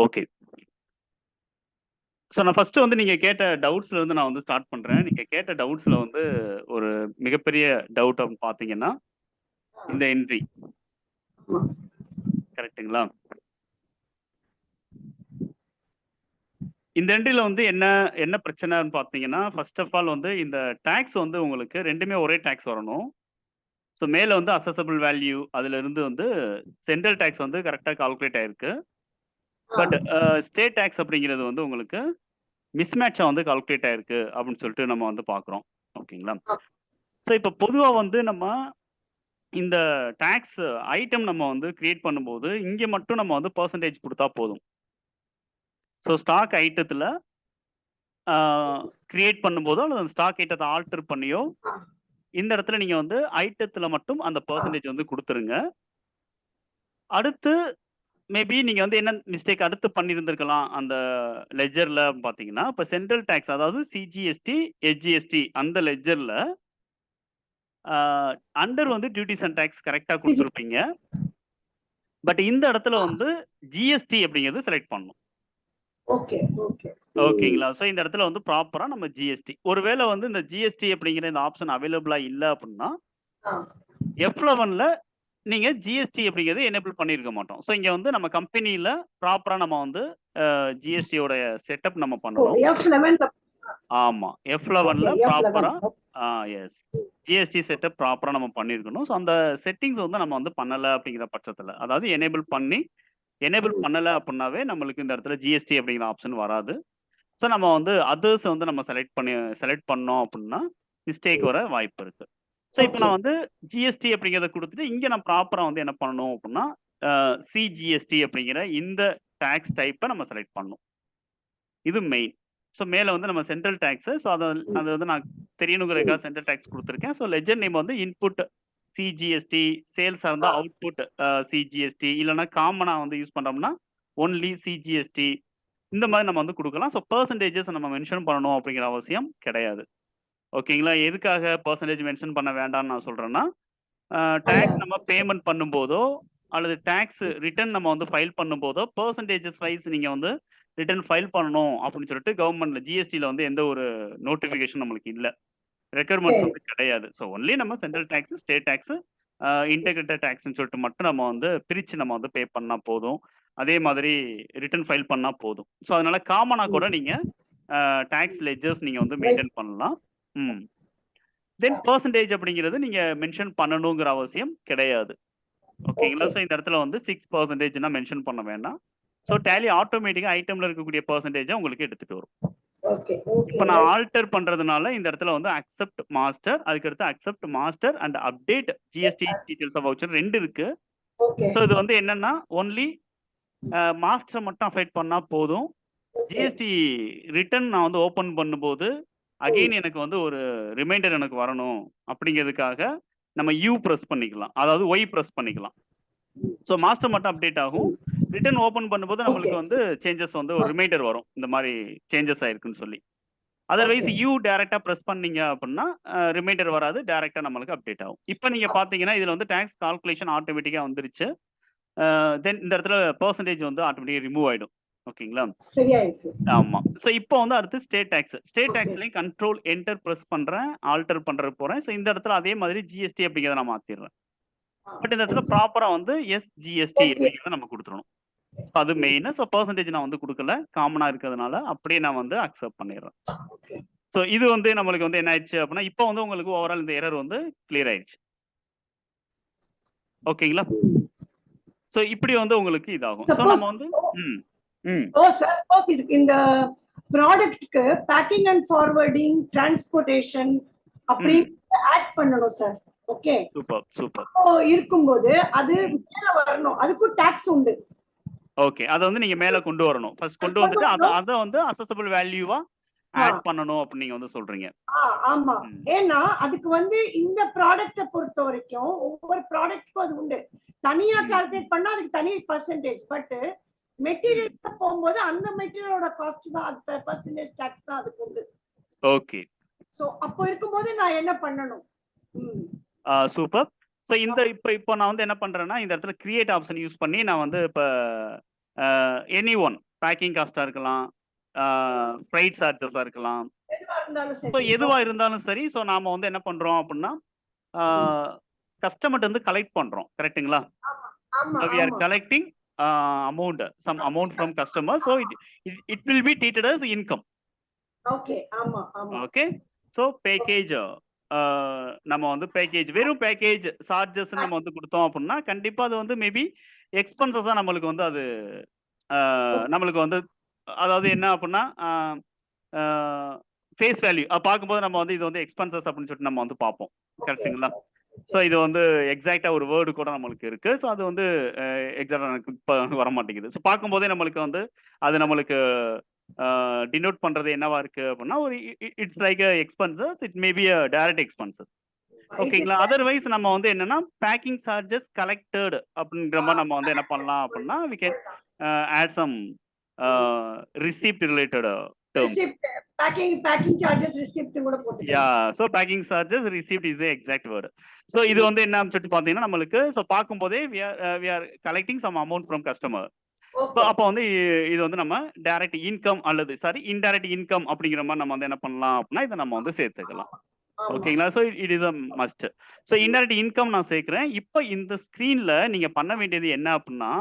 Okay. So நான் first வந்து நீங்க கேட்ட டவுட்ஸ்ல இருந்து நான் வந்து ஸ்டார்ட் பண்றேன். நீங்க கேட்ட டவுட்ஸ்ல வந்து ஒரு மிகப்பெரிய டவுட் அப்படின்னு பார்த்தீங்கன்னா, இந்த என்ட்ரி கரெக்ட்டுங்களா? இந்த என்ட்ரில வந்து என்ன என்ன பிரச்சனைன்னு பார்த்தீங்கன்னா, ஃபர்ஸ்ட் ஆஃப் ஆல் வந்து இந்த டாக்ஸ் வந்து உங்களுக்கு 2மே ஒரே டாக்ஸ் வரணும். ஸோ மேல வந்து அசெஸபிள் வேல்யூ அதிலிருந்து வந்து சென்ட்ரல் டாக்ஸ் வந்து கரெக்ட்டா கால்குலேட் ஆயிருக்கு. பட் ஸ்டேட் டாக்ஸ் அப்படிங்கிறது வந்து உங்களுக்கு மிஸ்மேட்ச்சா வந்து கால்குலேட் ஆயிருக்கு அப்படின்னு சொல்லிட்டு நம்ம வந்து பார்க்குறோம். ஓகேங்களா? ஸோ இப்ப பொதுவா வந்து நம்ம இந்த டாக்ஸ் ஐட்டம் நம்ம வந்து கிரியேட் பண்ணும்போது, இங்க மட்டும் நம்ம வந்து பெர்சன்டேஜ் குடுத்தா போதும். ஸோ ஸ்டாக் ஐட்டத்துல ஆ கிரியேட் பண்ணும்போதோ, அல்லது அந்த ஸ்டாக் ஐட்டத்த ஆல்டர் பண்ணியோ, இந்த இடத்துல நீங்க வந்து ஐட்டத்துல மட்டும் அந்த பெர்சன்டேஜ் வந்து குடுத்துருங்க. அடுத்து மேபி நீங்க வந்து என்ன மிஸ்டேக் அடுத்து பண்ணியிருந்திருக்கலாம் அந்த லெட்ஜர்ல பார்த்தீங்கன்னா, இப்ப சென்ட்ரல் டாக்ஸ் அதாவது சிஜிஎஸ்டி, எஸ்ஜிஎஸ்டி அந்த லெட்ஜர்ல ஆ அண்டர் வந்து டியூட்டீஸ் அண்ட் டாக்ஸ் கரெக்ட்டா குடுத்துருப்பீங்க. பட் இந்த இடத்துல வந்து ஜிஎஸ்டி அப்படிங்கிறது செலக்ட் பண்ணணும். Okay, okay. ஓகேங்களா? ஸோ இந்த இடத்துல வந்து ப்ராப்பரா நம்ம ஜிஎஸ்டி. ஒருவேள வந்து இந்த ஜிஎஸ்டி அப்படிங்கிற இந்த ஆப்ஷன் அவைலபிளா இல்ல அப்படின்னா, ஆ. F11ல நீங்க ஜிஎஸ்டி அப்படிங்கிறது எனேபிள் பண்ணியிருக்க மாட்டோம். ஸோ இங்க வந்து நம்ம கம்பெனில ப்ராப்பரா நம்ம வந்து ஜிஎஸ்டியோட செட்டப் நம்ம பண்ணணும். F11ல ஆமா. F11ல ஓகே, ப்ராப்பரா F11. எஸ். ஜிஎஸ்டி செட்டப் ப்ராப்பரா நம்ம பண்ணியிருக்கணும். ஸோ அந்த செட்டிங்ஸ் வந்து நம்ம வந்து பண்ணல அப்படிங்கிற பட்சத்துல, அதாவது எனேபிள் பண்ணல அப்படின்னாவே நம்மளுக்கு இந்த இடத்துல ஜிஎஸ்டி அப்படிங்கிற ஆப்ஷன் வராது. ஸோ நம்ம வந்து அதர்ஸ் வந்து நம்ம செலக்ட் பண்ணோம் அப்படின்னா, மிஸ்டேக் வர வாய்ப்பு இருக்கு. ஸோ இப்ப ஓகே. நான் வந்து ஜிஎஸ்டி அப்படிங்கிறத குடுத்துட்டு, இங்க நான் ப்ராப்பரா வந்து என்ன பண்ணணும் அப்படின்னா, சிஜிஎஸ்டி அப்படிங்கிற இந்த டாக்ஸ் டைப்ப நம்ம செலக்ட் பண்ணணும். இது மெயின். ஸோ மேல வந்து நம்ம சென்ட்ரல் டாக்ஸ் ஸோ அது வந்து நான் தெரியணுங்கிறதுக்காக சென்ட்ரல் டாக்ஸ் குடுத்துருக்கேன். ஸோ லெட்ஜர் நேம் வந்து இன்புட் சிஜிஎஸ்டி, சேல்ஸா இருந்தா அவுட்புட் சிஜிஎஸ்டி இல்லன்னா காமனா வந்து யூஸ் பண்றோம்னா, ஒன்லி சிஜிஎஸ்டி இந்த மாரி நம்ம வந்து குடுக்கலாம். ஸோ பெர்சன்டேஜஸ் நம்ம மென்ஷன் பண்ணணும் அப்படிங்கிற அவசியம் கிடையாது. ஓகேங்களா? எதுக்காக பெர்சன்டேஜ் மென்ஷன் பண்ண வேண்டாம்னு நான் சொல்றேன்னா, டாக்ஸ் நம்ம பேமெண்ட் பண்ணும்போதோ, அல்லது டாக்ஸ் ரிட்டர்ன் நம்ம வந்து ஃபைல் பண்ணும்போதோ, பெர்சன்டேஜஸ் வைஸ் நீங்க வந்து ரிட்டர்ன் ஃபைல் பண்ணணும் அப்படின்னு சொல்லிட்டு கவர்ன்மென்ட்ல ஜிஎஸ்டில வந்து எந்த ஒரு நோட்டிஃபிகேஷன் நம்மளுக்கு இல்ல. ரெக்யர்மெண்ட்ஸ் சரி. வந்து கிடையாது. ஸோ ஒன்லி நம்ம central tax, state tax, integrated டாக்ஸ்ன்னு சொல்லிட்டு மட்டும் நம்ம வந்து பிரிச்சு நம்ம வந்து பே பண்ணா போதும். அதே மாதிரி ரிட்டர்ன் ஃபைல் பண்ணா போதும். ஸோ அதனால காமனா கூட நீங்க டாக்ஸ் லெட்ஜர்ஸ் நீங்க வந்து மெயின்டெயின் பண்ணலாம். ம். தென் பெர்சன்டேஜ் அப்படிங்கிறது நீங்க மென்ஷன் பண்ணணுங்கிற அவசியம் கிடையாது. ஓகேங்களா? ஓகே. ஸோ இந்த இடத்துல வந்து 6%ன்னா மென்ஷன் பண்ண வேண்டாம். ஸோ டேலி ஆட்டோமேட்டிக்கா ஐட்டம்ல இருக்கக்கூடிய பெர்சன்டேஜ உங்களுக்கு எடுத்துட்டு வரும். Okay, okay. இப்ப நான் ஆல்டர் பண்றதுனால இந்த இடத்துல வந்து அக்செப்ட் மாஸ்டர், அதுக்கடுத்து accept master and update GST details of voucher 2 இருக்கு. ஓகே. ஸோ இது வந்து என்னன்னா, ஒன்லி மாஸ்டர மட்டும் அஃபெக்ட் பண்ணா போதும். ஜிஎஸ்டி ரிட்டர்ன் நான் வந்து ஓப்பன் பண்ணும்போது, அகைன் எனக்கு வந்து ஒரு ரிமைண்டர் எனக்கு வரணும் அப்படிங்கிறதுக்காக, நம்ம யூ பிரஸ் பண்ணிக்கலாம். அதாவது ஒய் பிரஸ் பண்ணிக்கலாம். ஸோ மாஸ்டர் மட்டும் அப்டேட் ஆகும். ரிட்டர்ன் ஓப்பன் பண்ணும்போது ஓகே. நம்மளுக்கு வந்து சேஞ்சஸ் வந்து ஒரு ரிமைண்டர் வரும். இந்த மாரி சேஞ்சஸ் ஆயிருக்குன்னு சொல்லி. Otherwise okay. யூ டைரக்ட்டா பிரஸ் பண்ணீங்க அப்படின்னா, ரிமைண்டர் வராது. டைரக்ட்டா நம்மளுக்கு அப்டேட் ஆகும். இப்ப நீங்க பார்த்தீங்கன்னா, இதுல வந்து டாக்ஸ் கால்குலேஷன் ஆட்டோமேட்டிக்கா வந்துருச்சு. தென் இந்த இடத்துல பெர்சன்டேஜ் வந்து ஆட்டோமேட்டிக்கா ரிமூவ் ஆயிடும். ஓகேங்களா? சரியா இருக்கு. ஆமா. ஸோ இப்போ வந்து அடுத்து ஸ்டேட் டாக்ஸ். State okay. டாக்ஸ்லயும் கண்ட்ரோல் என்டர் பிரஸ் பண்றேன். ஆல்டர் பண்றதுக்கு போறேன். ஸோ இந்த இடத்துல அதே மாதிரி ஜிஎஸ்டி அப்படிங்கிறத நான் மாத்திர்றேன். பட் இந்த இடத்துல ப்ராப்பரா வந்து எஸ்ஜிஎஸ்டி அப்படிங்கிறத நம்ம குடுத்துறணும். ஸோ அது மெயின். ஸோ பெர்சன்டேஜ் நான் வந்து குடுக்கல. காமனா இருக்கிறதுனால அப்படியே நான் வந்து அக்செப்ட் பண்ணிர்றேன். ஓகே. ஸோ இது வந்து நம்மளுக்கு வந்து என்ன ஆயிடுச்சு அப்படின்னா, இப்போ வந்து உங்களுக்கு ஓவரால் இந்த எரர் வந்து கிளியர் ஆயிடுச்சு. ஓகேங்களா? ஸோ இப்படி வந்து உங்களுக்கு இதாகும். ஸோ சப்போஸ் நம்ம வந்து ம். ம். சப்போஸ் இதுக்கு இந்த ப்ராடக்ட்க்கு பேக்கிங் அண்ட் ஃபார்வர்டிங், டிரான்ஸ்போர்ட்டேஷன் அப்படி ஆட் பண்ணணும் சார். ஓகே. Super, super. அப்போ இருக்கும்போது அது மேல வரணும். அதுக்கும் டாக்ஸ் உண்டு. ஓகே. அத வந்து நீங்க மேல கொண்டு வரணும். ஃபர்ஸ்ட் கொண்டு வந்துட்டு அத வந்து அசெஸபிள் வேல்யூவா ஆட் பண்ணணும் அப்படின்னு நீங்க வந்து சொல்றீங்க. ஆமா. ஏன்னா அதுக்கு வந்து இந்த ப்ராடக்ட்ட பொறுத்த வரைக்கும் ஒவ்வொரு ப்ராடக்ட்க்கும் அது உண்டு. தனியா கால்குலேட் பண்ணா அதுக்கு தனி பெர்சன்டேஜ். பட் மெட்டீரியல் போகும்போது அந்த மெட்டீரியலோட காஸ்ட் தான் அது பெர்சன்டேஜ் டாக்ஸ் தான் அதுக்கு உண்டு. ஓகே. சோ அப்போ இருக்கும்போது நான் என்ன பண்ணணும்? சூப்பர். ஸோ இந்த இப்போ நான் வந்து என்ன பண்றேன்னா, இந்த இடத்துல கிரியேட் ஆப்ஷன் யூஸ் பண்ணி நான் வந்து இப்ப எனி ஒன் பேக்கிங் காஸ்டா இருக்கலாம், ஃப்ரைட் சார்ஜஸா இருக்கலாம். எதுவா இருந்தாலும் ஸோ சரி. எதுவா இருந்தாலும் சரி, ஸோ நாம வந்து என்ன பண்றோம் அப்படின்னா, கஸ்டமர்ட்ட வந்து கலெக்ட் பண்றோம். கரெக்ட்டுங்களா? ஆமா, ஆமா, So we are ஆமா. collecting some amount from customer. So it will be treated as income. Okay. ஆமா, ஆமா. Okay. So package நம்ம வந்து பேக்கேஜ் வெறும் பேக்கேஜ் சார்ஜஸ் நம்ம வந்து கொடுத்தோம் அப்படின்னா கண்டிப்பா அது வந்து மேபி எக்ஸ்பென்சஸா நம்மளுக்கு வந்து அது நம்மளுக்கு வந்து அதாவது என்ன அப்படின்னா ஃபேஸ் வேல்யூ பார்க்கும்போது நம்ம வந்து இது வந்து எக்ஸ்பென்சஸ் அப்படின்னு சொல்லிட்டு நம்ம வந்து பார்ப்போம். கரெக்ட்டுங்களா? ஸோ இது வந்து எக்ஸாக்டா ஒரு வேர்டு கூட நம்மளுக்கு இருக்கு. ஸோ அது வந்து எக்ஸாக்டா எனக்கு இப்போ வர மாட்டேங்குது. ஸோ பார்க்கும்போதே நம்மளுக்கு வந்து அது நம்மளுக்கு டினோட் பண்றது என்னவா இருக்கு அப்படின்னா ஒரு it's like expenses, it may B direct expenses. ஓகேங்களா? அதர்வைஸ் நம்ம வந்து என்னன்னா பேக்கிங் சார்ஜஸ் கலெக்டட் அப்படிங்கிற மாதிரி நம்ம வந்து என்ன பண்ணலாம் அப்படின்னா we can add some receipt related terms. Packing charges receipt கூட போட்டுக்கலாம். Yeah, so packing charges received is the exact word. So இது வந்து என்ன சொல்லிட்டு பாத்தீங்கன்னா நம்மளுக்கு so பார்க்கும்போதே we are collecting some amount from customer. So அப்போ வந்து இது வந்து நம்ம டைரக்ட் இன்கம் அல்லது சாரி இன்டைரக்ட் இன்கம் அப்படிங்கிற மாதிரி நம்ம வந்து என்ன பண்ணலாம் அப்படின்னா இதை நம்ம வந்து சேர்த்துக்கலாம். ஓகேங்களா? So it is a must. So indirect income நான் சேர்க்கிறேன். இப்போ இந்த ஸ்கிரீன்ல நீங்க பண்ண வேண்டியது என்ன அப்படின்னா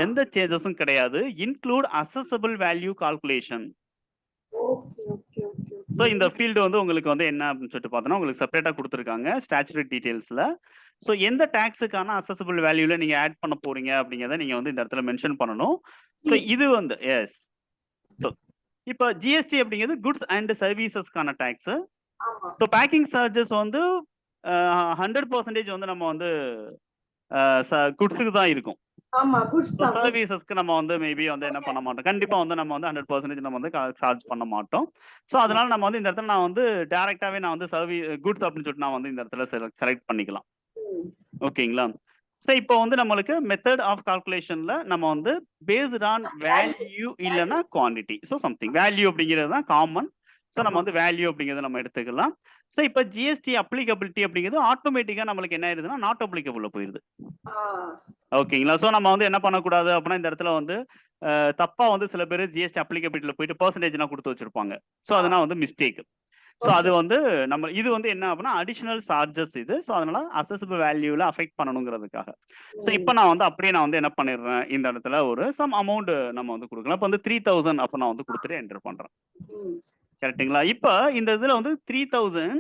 எந்த சேஞ்சஸும் கிடையாது. Include assessable value calculation. So இந்த ஃபீல்டு வந்து உங்களுக்கு வந்து என்ன அப்படின்னு சொல்லிட்டு பார்த்தோன்னா உங்களுக்கு செப்பரேட்டாக கொடுத்துருக்காங்க ஸ்டாச்சுரி டீடைல்ஸில். ஸோ எந்த டேக்ஸுக்கான அசஸபிள் வேல்யூல நீங்க ஆட் பண்ண போறீங்க அப்படிங்கிறத நீங்க வந்து இந்த இடத்துல மென்ஷன் பண்ணணும். ஸோ இது வந்து எஸ். ஸோ இப்போ ஜிஎஸ்டி அப்படிங்கிறது குட்ஸ் அண்ட் சர்வீசஸ்க்கான டேக்ஸ். ஸோ பேக்கிங் சார்ஜஸ் வந்து 100% வந்து நம்ம வந்து குட்ஸுக்கு தான் இருக்கும். சர்வீசஸ்க்கு நம்ம வந்து மேபி வந்து என்ன பண்ண மாட்டோம். கண்டிப்பா வந்து நம்ம வந்து 100% நம்ம வந்து சார்ஜ் பண்ண மாட்டோம். ஸோ அதனால நம்ம வந்து இந்த இடத்துல நான் வந்து டைரக்டாவே நான் வந்து குட்ஸ் அப்படின்னு சொல்லிட்டு நான் வந்து இந்த இடத்துல செலக்ட் பண்ணிக்கலாம். ஓகேங்களா? ஸோ இப்போ வந்து நம்மளுக்கு மெத்தட் ஆஃப் கால்குலேஷன்ல நம்ம வந்து பேஸ்ட் ஆன் வேல்யூ இல்லைன்னா குவான்டிட்டி. ஸோ சம்திங் வேல்யூ அப்படிங்கிறது தான் காமன். ஸோ நம்ம வந்து வேல்யூ அப்படிங்கிறத நம்ம எடுத்துக்கலாம். ஸோ இப்போ ஜிஎஸ்டி அப்ளிகபிலிட்டி அப்படிங்கிறது ஆட்டோமேட்டிக்கா நம்மளுக்கு என்ன ஆயிருதுன்னா நாட் அப்ளிகபிள் போயிருது. ஓகேங்களா? ஸோ நம்ம வந்து என்ன பண்ணக்கூடாது அப்படின்னா இந்த இடத்துல வந்து தப்பா வந்து சில பேர் ஜிஎஸ்டி அப்ளிகபிலிட்டியில் போயிட்டு பர்சன்டேஜ்லாம் கொடுத்து வச்சிருப்பாங்க. ஸோ அதெல்லாம் வந்து மிஸ்டேக். ஸோ அது வந்து நம்ம இது வந்து என்ன அப்படின்னா அடிஷனல் சார்ஜஸ் இது. ஸோ அதனால அசஸபிள் வேல்யூல அஃபெக்ட் பண்ணணுங்கிறதுக்காக. ஸோ இப்போ நான் வந்து அப்படியே நான் வந்து என்ன பண்ணிடுறேன் இந்த இடத்துல ஒரு சம் அமௌண்ட் நம்ம வந்து கொடுக்கலாம். இப்போ வந்து 3000 அப்போ நான் வந்து கொடுத்துட்டு என்டர் பண்றேன். கரெக்டுங்களா? இப்போ இந்த இதுல வந்து 3000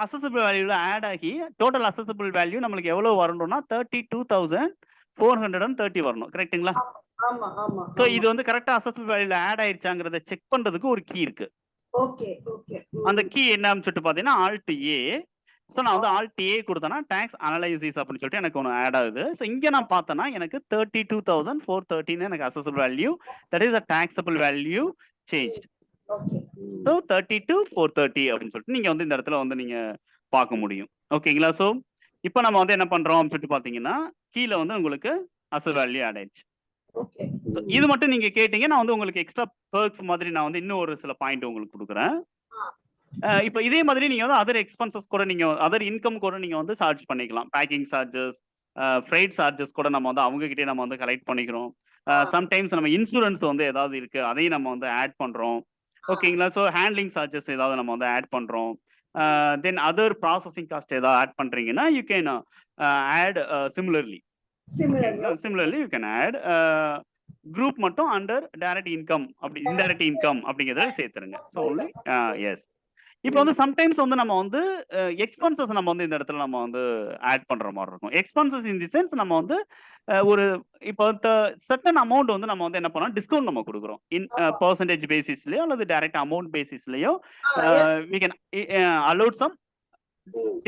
அசஸபிள் வேல்யூல ஆட் ஆகி டோட்டல் அசஸபிள் வேல்யூ நம்மளுக்கு எவ்வளவு வரணும்னா 32,430 வரணும். கரெக்டுங்களா? ஸோ இது வந்து கரெக்டா அசஸபிள் வேல்யூல ஆட் ஆயிடுச்சாங்கிறத செக் பண்றதுக்கு ஒரு கீ இருக்கு. அந்த கீ என்னன்னு சொல்லிட்டு பாத்தீங்கன்னா Alt A. ஸோ நான் வந்து Alt A கொடுத்தேன்னா டாக்ஸ் அனலைசிஸ் அப்படின்னு சொல்லிட்டு எனக்கு ஒன்று ஆட் ஆகுது. ஸோ இங்கே நான் பார்த்தேன்னா எனக்கு 32,430 எனக்கு assessable value, that is a taxable value change. So 32,430 அப்படின்னு சொல்லிட்டு நீங்க வந்து இந்த இடத்துல வந்து நீங்க பார்க்க முடியும். ஓகேங்களா? ஸோ இப்போ நம்ம வந்து என்ன பண்றோம் அப்படின்னு சொல்லிட்டு பாத்தீங்கன்னா கீழே வந்து உங்களுக்கு அசல் வேல்யூ ஆட் ஆயிடுச்சு. இது மட்டும் நீங்க கேட்டீங்க, நான் வந்து உங்களுக்கு எக்ஸ்ட்ரா பெர்க்ஸ் மாதிரி நான் வந்து இன்னும் ஒரு சில பாயிண்ட் உங்களுக்கு கொடுக்குறேன். இப்போ இதே மாதிரி நீங்க வந்து அதர் எக்ஸ்பென்சஸ் கூட நீங்க அதர் இன்கம் கூட நீங்க வந்து சார்ஜ் பண்ணிக்கலாம். பேக்கிங் சார்ஜஸ், ஃப்ரைட் சார்ஜஸ் கூட நம்ம வந்து அவங்க கிட்டே நம்ம வந்து கலெக்ட் பண்ணிக்கிறோம். சம்டைம்ஸ் நம்ம இன்சூரன்ஸ் வந்து ஏதாவது இருக்கு அதையும் நம்ம வந்து ஆட் பண்றோம். ஓகேங்களா? ஸோ ஹேண்ட்லிங் சார்ஜஸ் ஏதாவது நம்ம வந்து ஆட் பண்றோம். தென் அதர் ப்ராசஸிங் காஸ்ட் ஏதாவது ஆட் பண்றீங்கன்னா you can add similarly you can add group மட்டும் அண்டர் டைரக்ட் இன்கம் அப்படி இன்டைரக்ட் இன்கம் அப்படிங்கிறத சேர்த்துருங்க. So only yes. இப்போ வந்து சம்டைம்ஸ் வந்து நம்ம வந்து எக்ஸ்பென்சஸ் நம்ம வந்து இந்த இடத்துல நம்ம வந்து ஆட் பண்ற மாதிரி இருக்கும். எக்ஸ்பென்சஸ் இன் தி சென்ஸ் நம்ம வந்து ஒரு இப்போ சர்டன் அமௌண்ட் வந்து நம்ம வந்து என்ன பண்ணோம் டிஸ்கவுண்ட் நம்ம கொடுக்குறோம். இன் பர்சன்டேஜ் பேசிஸ்லயோ அல்லது டைரக்ட் அமௌண்ட் பேசிஸ்லயோ we can allowed some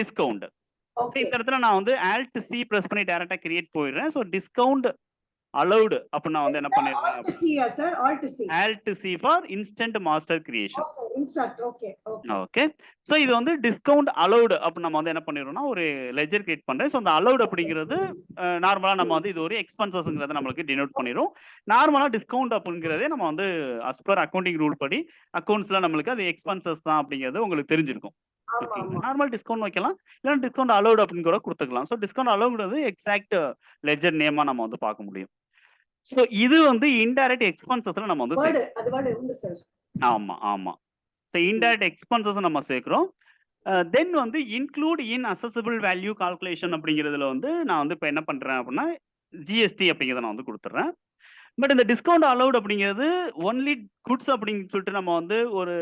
discount. இந்த இடத்துல நான் வந்து Alt C பிரஸ் பண்ணி டைரக்டா கிரியேட் போயிடுறேன். ஸோ டிஸ்கவுண்ட் அலௌடு அப்படின்னு நான் வந்து என்ன பண்ணிடுறேன் Alt C for instant master creation. Okay. So இது வந்து டிஸ்கவுண்ட் அலௌடு அப்படின்னு நம்ம வந்து என்ன பண்ணிடுறோம்னா ஒரு லெஜர் கிரியேட் பண்றேன். ஸோ அந்த அலௌடு அப்படிங்கிறது நார்மலா நம்ம வந்து இது ஒரு எக்ஸ்பென்சஸ்ங்கிறத நம்மளுக்கு டினோட் பண்ணிடும். நார்மலா டிஸ்கவுண்ட் அப்படிங்கிறதே நம்ம வந்து அஸ் பர் அக்கௌண்டிங் ரூல் படி அக்கௌண்ட்ஸ்ல நம்மளுக்கு அது எக்ஸ்பென்சஸ் தான் அப்படிங்கிறது உங்களுக்கு தெரிஞ்சிருக்கும். நார்மல் டிஸ்கவுண்ட் வைக்கலாம், இல்லைன்னா டிஸ்கவுண்ட் அலௌடு அப்படின்னு கூட கொடுத்துக்கலாம். ஸோ டிஸ்கவுண்ட் அலௌடுங்கிறது எக்ஸாக்ட் லெஜர் நேமா நம்ம வந்து பார்க்க முடியும். ஸோ இது வந்து இன்டைரக்ட் எக்ஸ்பென்சஸ்ல நம்ம வந்து வேர்டு அது வேர்டு உண்டு சார். ஆமா ஆமா. ஸோ இன்டைரக்ட் எக்ஸ்பென்சஸ் நம்ம சேர்க்கிறோம். தென் வந்து இன்க்ளூட் இன் அசஸபிள் வேல்யூ கால்குலேஷன் அப்படிங்கிறதுல வந்து நான் வந்து இப்போ என்ன பண்றேன் அப்படின்னா ஜிஎஸ்டி அப்படிங்கிறத நான் வந்து கொடுத்துட்றேன். பட் இந்த டிஸ்கவுண்ட் அலௌட் அப்படிங்கிறது ஒன்லி குட்ஸ் அப்படின்னு சொல்லிட்டு நம்ம வந்து ஒரு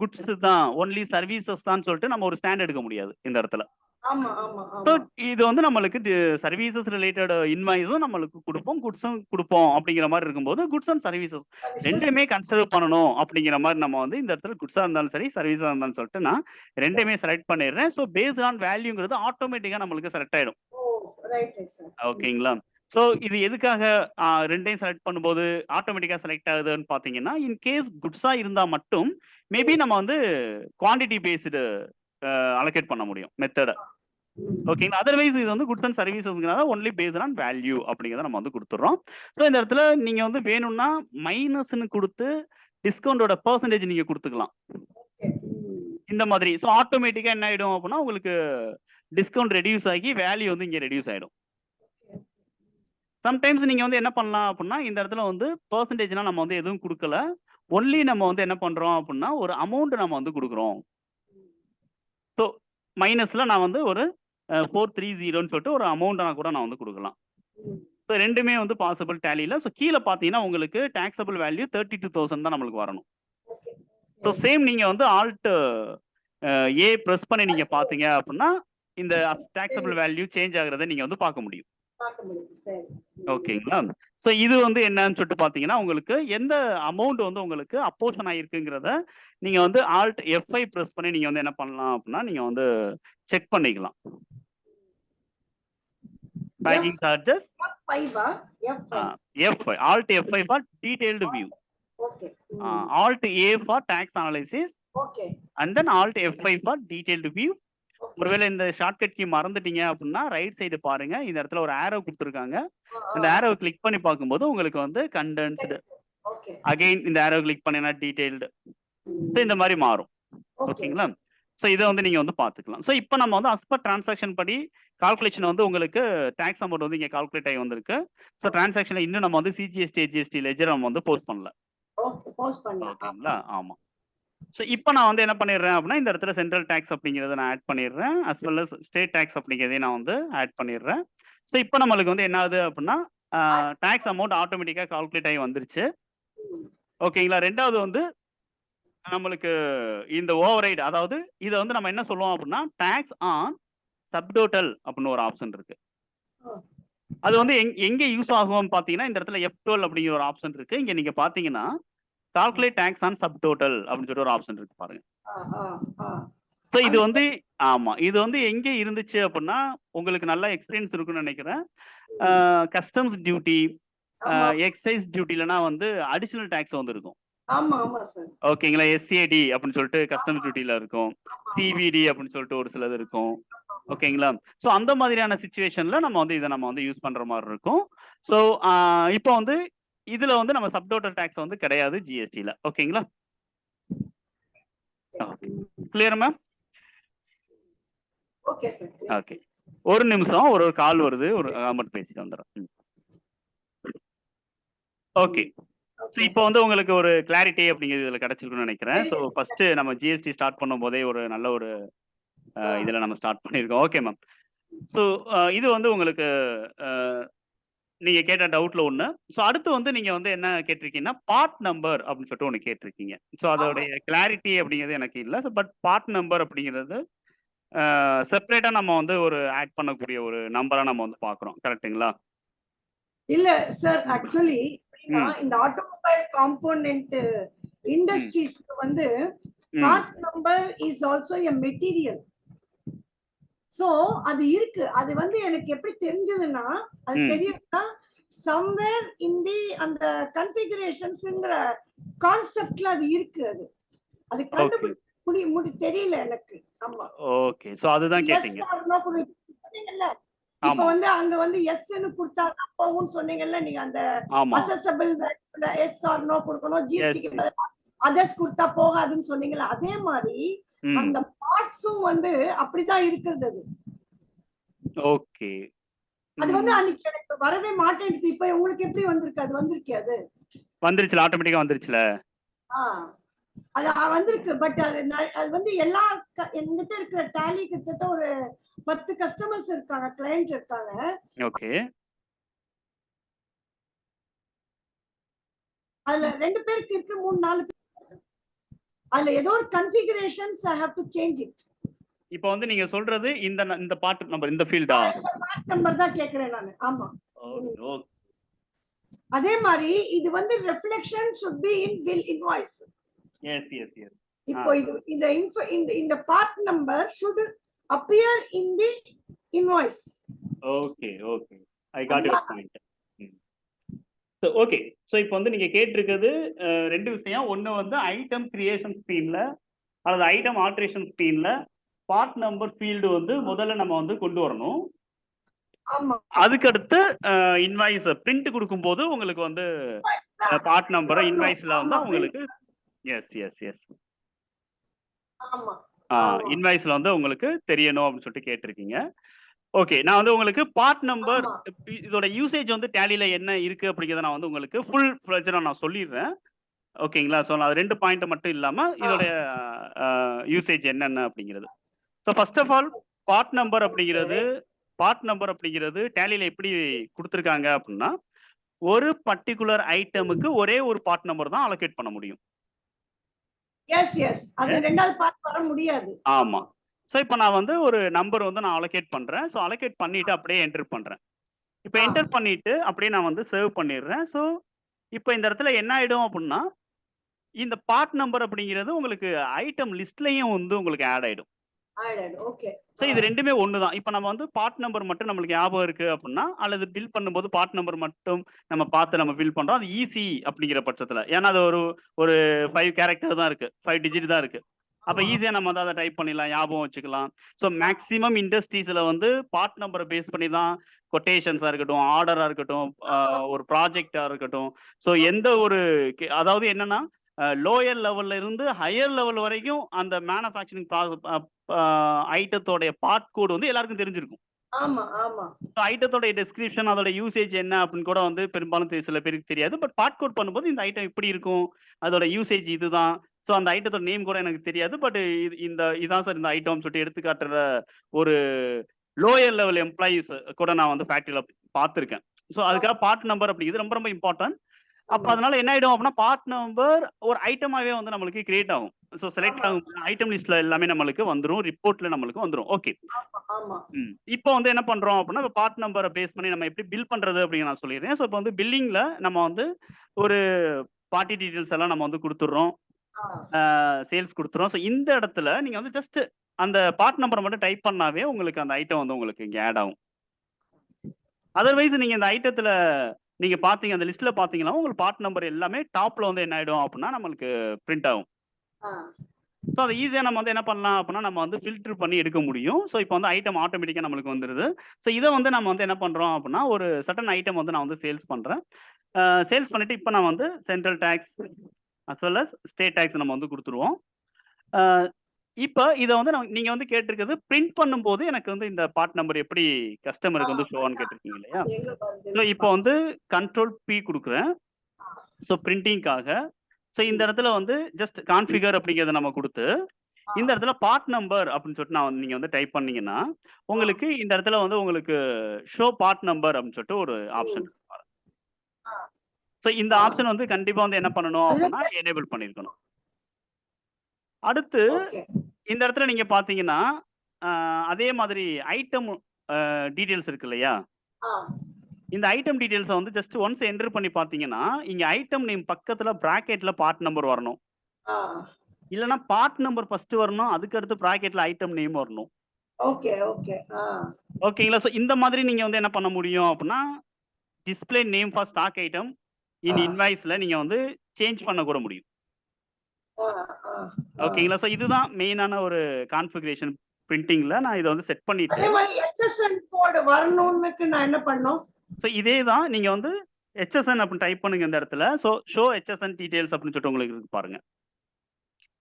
குட்ஸ் தான் ஒன்லி சர்வீசஸ் தான் சொல்லிட்டு நம்ம ஒரு ஸ்டாண்ட் எடுக்க முடியாது இந்த இடத்துல. ஆமா ஆமா ஸோ ஆமா. இது வந்து நம்மளுக்கு சர்வீசஸ் ரிலேட்டட் இன்வாய்ஸும் நம்மளுக்கு கொடுப்போம், குட்ஸும் கொடுப்போம் அப்படிங்கிற மாதிரி இருக்கும்போது குட்ஸ் அண்ட் சர்வீசஸ் ரெண்டுமே கன்சிடர் பண்ணணும் அப்படிங்கிற மாதிரி நம்ம வந்து இந்த இடத்துல குட்ஸாக இருந்தாலும் சரி சர்வீஸாக இருந்தாலும் சொல்லிட்டு நான் ரெண்டுமே செலக்ட் பண்ணிடுறேன். ஸோ பேஸ்ட் ஆன் வேல்யூங்கிறது ஆட்டோமேட்டிக்காக நம்மளுக்கு செலக்ட் ஆயிடும். ஓ ரைட் சார். ஓகேங்களா? ஸோ இது எதுக்காக ரெண்டையும் செலக்ட் பண்ணும்போது ஆட்டோமேட்டிக்காக செலக்ட் ஆகுதுன்னு பார்த்தீங்கன்னா இன்கேஸ் குட்ஸாக இருந்தால் மட்டும் மேபி நம்ம வந்து குவான்டிட்டி பேஸ்டு அலோகேட் பண்ண முடியும் மெத்தடை. ஓகேங்களா? அதர்வைஸ் இது வந்து குட்ஸ் அண்ட் சர்வீசஸ்ங்கிறத ஒன்லி பேஸ்ட் ஆன் வேல்யூ அப்படிங்கிறத நம்ம வந்து கொடுத்துட்றோம். ஸோ இந்த இடத்துல நீங்க வந்து வேணும்னா மைனஸ்ன்னு கொடுத்து டிஸ்கவுண்டோட பெர்சன்டேஜ் நீங்க கொடுத்துக்கலாம் இந்த மாதிரி. ஸோ ஆட்டோமேட்டிக்கா என்ன ஆயிடும் அப்படின்னா உங்களுக்கு டிஸ்கவுண்ட் ரெடியூஸ் ஆகி வேல்யூ வந்து இங்க ரெடியூஸ் ஆயிடும். சம்டைம்ஸ் நீங்க வந்து என்ன பண்ணலாம் அப்படின்னா இந்த இடத்துல வந்து பெர்சன்டேஜ்னா நம்ம வந்து எதுவும் கொடுக்கல, ஒன்லி நம்ம வந்து என்ன பண்றோம் அப்படின்னா ஒரு அமௌண்ட் நம்ம வந்து கொடுக்குறோம். ஸோ மைனஸ்ல நான் வந்து ஒரு 430ன்னு சொல்லிட்டு ஒரு அமௌண்ட்டை கூட நான் வந்து கொடுக்கலாம். ஸோ ரெண்டுமே வந்து பாசிபிள் டேலியில். ஸோ கீழே பார்த்தீங்கன்னா உங்களுக்கு டாக்ஸபிள் வேல்யூ 32,000 தான் நம்மளுக்கு வரணும். ஸோ சேம் நீங்கள் வந்து ஆல்ட் ஏ ப்ரெஸ் பண்ணி நீங்கள் பார்த்தீங்க அப்படின்னா இந்த டாக்ஸபிள் வேல்யூ சேஞ்ச் ஆகுறதை நீங்கள் வந்து பார்க்க முடியும். ஓகேங்களா? ஸோ இது வந்து என்னன்னு சொல்லிட்டு பார்த்தீங்கன்னா உங்களுக்கு எந்த அமௌண்ட் வந்து உங்களுக்கு அப்போர்ஷன் ஆகிருக்குங்கிறத நீங்கள் வந்து ஆல்ட் F5 ப்ரெஸ் பண்ணி நீங்கள் வந்து என்ன பண்ணலாம் அப்படின்னா நீங்கள் வந்து செக் பண்ணிக்கலாம். Packing charges F5 alt F5 for detailed view, alt A for tax analysis and then alt F5 for detailed view. ஒருவேளை இந்த ஷார்ட்கட் கீ மறந்துட்டீங்க அப்படின்னா ரைட் சைடு பாருங்க, இந்த இடத்துல ஒரு ஆரோ கொடுத்துருக்காங்க. அந்த ஆரோவை கிளிக் பண்ணி பார்க்கும்போது உங்களுக்கு வந்து கண்டென்ஸ்டு, அகைன் இந்த ஆரோ கிளிக் பண்ணினா டீடைல்டு, ஸோ இந்த மாதிரி மாறும். ஓகேங்களா? ஸோ இதை வந்து நீங்க வந்து பார்த்துக்கலாம். ஸோ இப்போ நம்ம வந்து அஸ் பர் டிரான்சாக்ஷன் படி கால்குலேஷன் வந்து உங்களுக்கு டாக்ஸ் அமௌண்ட் வந்து இங்கே கால்குலேட் ஆகி வந்திருக்கு. ஸோ டிரான்சாக்ஷன்ல இன்னும் நம்ம வந்து சிஜிஎஸ்டி ஜிஎஸ்டி லெஜர் நம்ம வந்து போஸ்ட் பண்ணல. ஓகேங்களா? ஆமா. ஸோ இப்போ நான் வந்து என்ன பண்ணிடுறேன் அப்படின்னா இந்த இடத்துல சென்ட்ரல் டேக்ஸ் அப்படிங்கிறத நான் ஆட் பண்ணிடுறேன், as well as state tax அப்படிங்கிறதையும் நான் வந்து ஆட் பண்ணிடுறேன். ஸோ இப்போ நம்மளுக்கு வந்து என்ன ஆகுது அப்படின்னா டேக்ஸ் அமௌண்ட் ஆட்டோமேட்டிக்காக கால்குலேட் ஆகி வந்துருச்சு. ஓகேங்களா? ரெண்டாவது வந்து நம்மளுக்கு இந்த ஓவரைடு, அதாவது இதை வந்து நம்ம என்ன சொல்லுவோம் அப்படின்னா டேக்ஸ் ஆன் சப்டோட்டல் அப்படின்னு ஒரு ஆப்ஷன் இருக்கு. அது வந்து எங்கே யூஸ் ஆகும் பார்த்தீங்கன்னா இந்த இடத்துல F12 அப்படிங்கிற ஒரு ஆப்ஷன் இருக்கு. இங்கே நீங்க பார்த்தீங்கன்னா கால்குலேட் டாக்ஸ் ஆன் சப்டோட்டல் அப்படின்னு சொல்லிட்டு ஒரு ஆப்ஷன் இருக்கு பாருங்க. ஸோ இது வந்து ஆமா, இது வந்து எங்கே இருந்துச்சு அப்படின்னா உங்களுக்கு நல்ல எக்ஸ்பீரியன்ஸ் இருக்குன்னு நினைக்கிறேன். கஸ்டம்ஸ் டியூட்டி, எக்ஸைஸ் டியூட்டிலனா வந்து அடிஷனல் டாக்ஸ் வந்து இருக்கும். ஓகேங்களா? SCAD அப்படின்னு சொல்லிட்டு கஸ்டம்ஸ் டியூட்டில இருக்கும், CVD அப்படின்னு சொல்லிட்டு ஒரு சிலது இருக்கும். ஓகேங்களா? ஸோ அந்த மாதிரியான சிச்சுவேஷன்ல நம்ம வந்து இதை நம்ம வந்து யூஸ் பண்ற மாதிரி இருக்கும். ஸோ இப்போ வந்து இதுல வந்து நம்ம சப்டோட்டல் டாக்ஸ் வந்து கிடையாது ஜிஎஸ்டில. ஓகேங்களா? Clear ma'am? Okay sir. Okay, ஒரு நிமிஷம், ஒரு கால் வருது, ஒரு மட்டும் பேசிட்டு வந்துடுறேன். ஓகே, ஸோ இப்போ வந்து உங்களுக்கு ஒரு கிளாரிட்டி அப்படிங்கிறது இதில் கிடைச்சிருக்குன்னு நினைக்கிறேன். ஸோ ஃபர்ஸ்ட் நம்ம ஜிஎஸ்டி ஸ்டார்ட் பண்ணும் போதே ஒரு நல்ல ஒரு இதில் நம்ம ஸ்டார்ட் பண்ணியிருக்கோம். Okay ma'am. ஸோ இது வந்து உங்களுக்கு நீங்க கேட்ட டவுட்ல ஒண்ணு. ஸோ அடுத்து வந்து நீங்க வந்து என்ன கேட்டிருக்கீங்கன்னா பார்ட் நம்பர் அப்படின்னு சொல்லிட்டு ஒன்று கேட்டிருக்கீங்க. ஸோ அதோடைய கிளாரிட்டி அப்படிங்கிறது எனக்கு இல்லை. பட் பார்ட் நம்பர் அப்படிங்கிறது செப்பரேட்டா நம்ம வந்து ஒரு ஆட் பண்ணக்கூடிய ஒரு நம்பரா நம்ம வந்து பாக்குறோம். கரெக்ட்டுங்களா? இல்ல சார், ஆக்சுவலி இந்த ஆட்டோமொபைல் காம்போனன்ட் இண்டஸ்ட்ரீஸ்க்கு வந்து part number is also a material. So அது இருக்கு. அது வந்து எனக்கு எப்படி தெரிஞ்சதுன்னா, அது தெரியும்னா சம்வேர் இன் தி அந்த கான்ஃபிகரேஷன்ஸ்ங்கற கான்செப்ட்ல அது இருக்கு. அது கண்டுபிடிக்க முடி தெரியல எனக்கு. ஆமா. ஓகே, சோ அதுதான் கேட்டிங்க. சொன்னீங்கல்ல, இப்போ வந்து அங்க வந்து எஸ் ன்னு கொடுத்தா போகும்னு சொன்னீங்கல்ல நீங்க. அந்த அசஸபிள் எஸ் ஆர் நோ கொடுக்கணும், ஜிஎஸ்டிக்கு அதர்ஸ் கொடுத்தா போகாதுன்னு சொன்னீங்கல்ல, அதே மாதிரி அந்த பார்ட்ஸும் வந்து அப்படிதான் இருக்குது. ஓகே, அது வந்து அன்னைக்கு எனக்கு வரவே மாட்டேங்குது. இப்ப உங்களுக்கு எப்படி வந்திருக்கு? அது வந்திருக்கு அது வந்துருச்சுல, ஆட்டோமேட்டிக்கா வந்துருச்சுல. அது வந்திருக்கு. பட் அது வந்து எல்லா என்கிட்ட இருக்கிற டேலி கிட்டத்தட்ட ஒரு 10 கஸ்டமர்ஸ் இருக்காங்க, கிளையன்ட் இருக்காங்க. ஓகே. அதுல 2 பேருக்கு இருக்கு, 3 4 பேருக்கு. அதுல ஏதோ ஒரு configurations I have to change it. இப்போ வந்து நீங்க சொல்றது இந்த பார்ட் நம்பர், இந்த ஃபீல்டா? இந்த பார்ட் நம்பர் தான் கேக்குறேன் நானு. ஆமா. ஓகே. அதே மாதிரி இது வந்து reflection should be in bill invoice. Yes. இப்போ இந்த part number should appear in the invoice. Okay. I got your point. So okay. So இப்போ வந்து நீங்க கேட்டிருக்கிறது 2 விஷயம். ஒண்ணு வந்து ஐட்டம் கிரியேஷன் ஸ்க்ரீன்ல அல்லது ஐட்டம் ஆல்டரேஷன் ஸ்க்ரீன்ல பார்ட் நம்பர் ஃபீல்டு வந்து முதல்ல நம்ம வந்து கொண்டு வரணும். ஆமா. அதுக்கு அடுத்து இன்வாய்ஸ் பிரிண்ட் கொடுக்கும்போது உங்களுக்கு வந்து பார்ட் நம்பரை இன்வாய்ஸ்ல வந்து உங்களுக்கு எஸ். ஆமா. இன்வாய்ஸ்ல வந்து உங்களுக்கு தெரியணும் அப்படின்னு சொல்லிட்டு கேட்டிருக்கீங்க. ஓகே. நான் வந்து உங்களுக்கு பார்ட் நம்பர் இதோட யூசேஜ் வந்து டேலில என்ன இருக்கு அப்படிங்கிறத நான் வந்து உங்களுக்கு ஃபுல் ஃப்ளெஜ்டா நான் சொல்லிடுறேன். ஓகேங்களா? ஸோ நான் 2 பாயிண்ட் மட்டும் இல்லாம இதோட யூசேஜ் என்னென்ன அப்படிங்கிறது. So first of all part number அப்படிங்கிறது டேலில எப்படி கொடுத்துருக்காங்க அப்படின்னா, ஒரு பர்டிகுலர் ஐட்டமுக்கு ஒரே ஒரு பார்ட் நம்பர் தான் அலோகேட் பண்ண முடியும். எஸ். அது ரெண்டாவது பார்ட் வர முடியாது. ஆமா. ஸோ இப்போ நான் வந்து ஒரு நம்பர் வந்து நான் அலோகேட் பண்றேன். ஸோ அலோகேட் பண்ணிட்டு அப்படியே என்டர் பண்றேன். இப்போ என்டர் பண்ணிட்டு அப்படியே நான் வந்து சேவ் பண்ணிடுறேன். ஸோ இப்போ இந்த இடத்துல என்ன ஆயிடும் அப்படின்னா, இந்த பார்ட் நம்பர் அப்படிங்கிறது உங்களுக்கு ஐட்டம் லிஸ்ட்லயும் வந்து உங்களுக்கு ஆட் ஆயிடும். ஓகே. ஸோ இது ரெண்டுமே ஒன்று தான். இப்போ நம்ம வந்து பார்ட் நம்பர் மட்டும் நம்மளுக்கு ஞாபகம் இருக்கு அப்படின்னா, அல்லது பில் பண்ணும்போது பார்ட் நம்பர் மட்டும் நம்ம பார்த்து நம்ம பில் பண்றோம். அது ஈஸி அப்படிங்கிற பட்சத்தில். ஏன்னா அது ஒரு 5 கேரக்டர் தான் இருக்கு, 5 டிஜிட் தான் இருக்கு. அப்போ ஈஸியா நம்ம வந்து அதை டைப் பண்ணிடலாம், ஞாபகம் வச்சுக்கலாம். ஸோ மேக்ஸிமம் இண்டஸ்ட்ரீஸ்ல வந்து பார்ட் நம்பரை பேஸ் பண்ணி தான் கொட்டேஷன்ஸா இருக்கட்டும், ஆர்டரா இருக்கட்டும், ஒரு ப்ராஜெக்டா இருக்கட்டும். ஸோ எந்த ஒரு அதாவது என்னன்னா லோயர் லெவல்ல இருந்து ஹையர் லெவல் வரைக்கும் அந்த மேனுஃபேக்சரிங் ஐட்டத்தோடைய பார்ட் கோட் வந்து எல்லாருக்கும் தெரிஞ்சிருக்கும். ஐட்டத்தோட டெஸ்கிரிப்ஷன், அதோட யூசேஜ் என்ன அப்படின்னு கூட வந்து பெரும்பாலும் சில பேருக்கு தெரியாது. பட் பார்ட் கோட் பண்ணும்போது இந்த ஐட்டம் இப்படி இருக்கும், அதோட யூசேஜ் இதுதான். ஸோ அந்த ஐட்டத்தோட நேம் கூட எனக்கு தெரியாது. பட் இதான் சார் இந்த ஐட்டம் சொல்லிட்டு எடுத்துக்காட்டுற ஒரு லோயர் லெவல் எம்ப்ளாயீஸ் கூட நான் வந்து ஃபேக்டரியில பார்த்துருக்கேன். ஸோ அதுக்காக பார்ட் நம்பர் அப்படிங்கிறது ரொம்ப ரொம்ப இம்பார்ட்டன்ட். அப்ப அதனால என்ன ஆயிடும் அப்படின்னா, பார்ட் நம்பர் ஒரு ஐட்டமாவே வந்து நம்மளுக்கு கிரியேட் ஆகும். ஸோ செலக்ட் ஆகும், ஐட்டம் லிஸ்ட்ல எல்லாமே நம்மளுக்கு வந்துரும், ரிப்போர்ட்ல நம்மளுக்கு வந்துரும். ஓகே. இப்போ வந்து என்ன பண்றோம் அப்படின்னா, பார்ட் நம்பரை பேஸ் பண்ணி நம்ம எப்படி பில் பண்றது அப்படின்னு நான் சொல்லிடுறேன். ஸோ இப்போ வந்து பில்லிங்ல நம்ம வந்து ஒரு பார்ட்டி டீடைல்ஸ் எல்லாம் நம்ம வந்து கொடுத்துடுறோம், சேல்ஸ் கொடுத்துறோம். ஸோ இந்த இடத்துல நீங்க வந்து ஜஸ்ட் அந்த பார்ட் நம்பரை மட்டும் டைப் பண்ணாவே உங்களுக்கு அந்த ஐட்டம் வந்து உங்களுக்கு இங்க ஆட் ஆகும். அதர்வைஸ் நீங்க இந்த ஐட்டத்துல நீங்க பாத்தீங்க, அந்த லிஸ்ட்ல பாத்தீங்கன்னா உங்களுக்கு பார்ட் நம்பர் எல்லாமே டாப்ல வந்து என்ன ஆயிடும் அப்படின்னா நம்மளுக்கு பிரிண்ட் ஆகும். ஸோ அதை ஈஸியா நம்ம வந்து என்ன பண்ணலாம் அப்படின்னா, நம்ம வந்து ஃபில்டர் பண்ணி எடுக்க முடியும். ஸோ இப்போ வந்து ஐட்டம் ஆட்டோமேட்டிக்கா நம்மளுக்கு வந்துருது. ஸோ இதை வந்து நம்ம வந்து என்ன பண்றோம் அப்படின்னா, ஒரு சர்டன் ஐட்டம் வந்து நான் வந்து சேல்ஸ் பண்றேன். சேல்ஸ் பண்ணிட்டு இப்போ நான் வந்து central tax as well as state tax நம்ம வந்து கொடுத்துருவோம். இப்போ இதை வந்து நீங்க வந்து கேட்டிருக்கிறது பிரிண்ட் பண்ணும்போது எனக்கு வந்து இந்த பார்ட் நம்பர் எப்படி கஸ்டமருக்கு வந்து ஷோவான்னு கேட்டிருக்கீங்க இல்லையா? ஸோ இப்போ வந்து கண்ட்ரோல் P கொடுக்குறேன். ஸோ பிரிண்டிங்காக. ஸோ இந்த இடத்துல வந்து ஜஸ்ட் கான்ஃபிகர் அப்படிங்கிறத நம்ம கொடுத்து இந்த இடத்துல பார்ட் நம்பர் அப்படின்னு சொல்லிட்டு நான் நீங்க வந்து டைப் பண்ணீங்கன்னா உங்களுக்கு இந்த இடத்துல வந்து உங்களுக்கு ஷோ பார்ட் நம்பர் அப்படின்னு சொல்லிட்டு ஒரு ஆப்ஷன். ஸோ இந்த ஆப்ஷன் வந்து கண்டிப்பா வந்து என்ன பண்ணணும் அப்படின்னா எனேபிள் பண்ணிருக்கணும். அடுத்து இந்த இடத்துல நீங்க பாத்தீங்கன்னா அதே மாதிரி ஐட்டம் டீடைல்ஸ் இருக்கு இல்லையா? இந்த ஐட்டம் டீடைல்ஸ் வந்து ஜஸ்ட் ஒன்ஸ் என்டர் பண்ணி பாத்தீங்கன்னா இங்க ஐட்டம் நேம் பக்கத்துல பிராக்கெட்ல பார்ட் நம்பர் வரணும், இல்லனா பார்ட் நம்பர் ஃபர்ஸ்ட் வரணும், அதுக்கு அடுத்து பிராக்கெட்ல ஐட்டம் நேம் வரணும். ஓகேங்களா? சோ இந்த மாதிரி நீங்க வந்து என்ன பண்ண முடியும் அப்படின்னா, display name for stock item in இன்வாய்ஸ்ல நீங்க வந்து சேஞ்ச் பண்ண கூட முடியும். ஓகேங்களா? சோ இதுதான் மெயினான ஒரு கான்ஃபிகரேஷன் பிரிண்டிங்ல. நான் இதை வந்து செட் பண்ணிட்டு அதே மாதிரி HSN கோட் வரணும்னுக்கு நான் என்ன பண்ணனும்? சோ இதே தான் நீங்க வந்து HSN அப்படி டைப் பண்ணுங்க இந்த இடத்துல. சோ ஷோ HSN டீடைல்ஸ் அப்படின்னு சொல்லிட்டு உங்களுக்கு இருக்கு பாருங்க.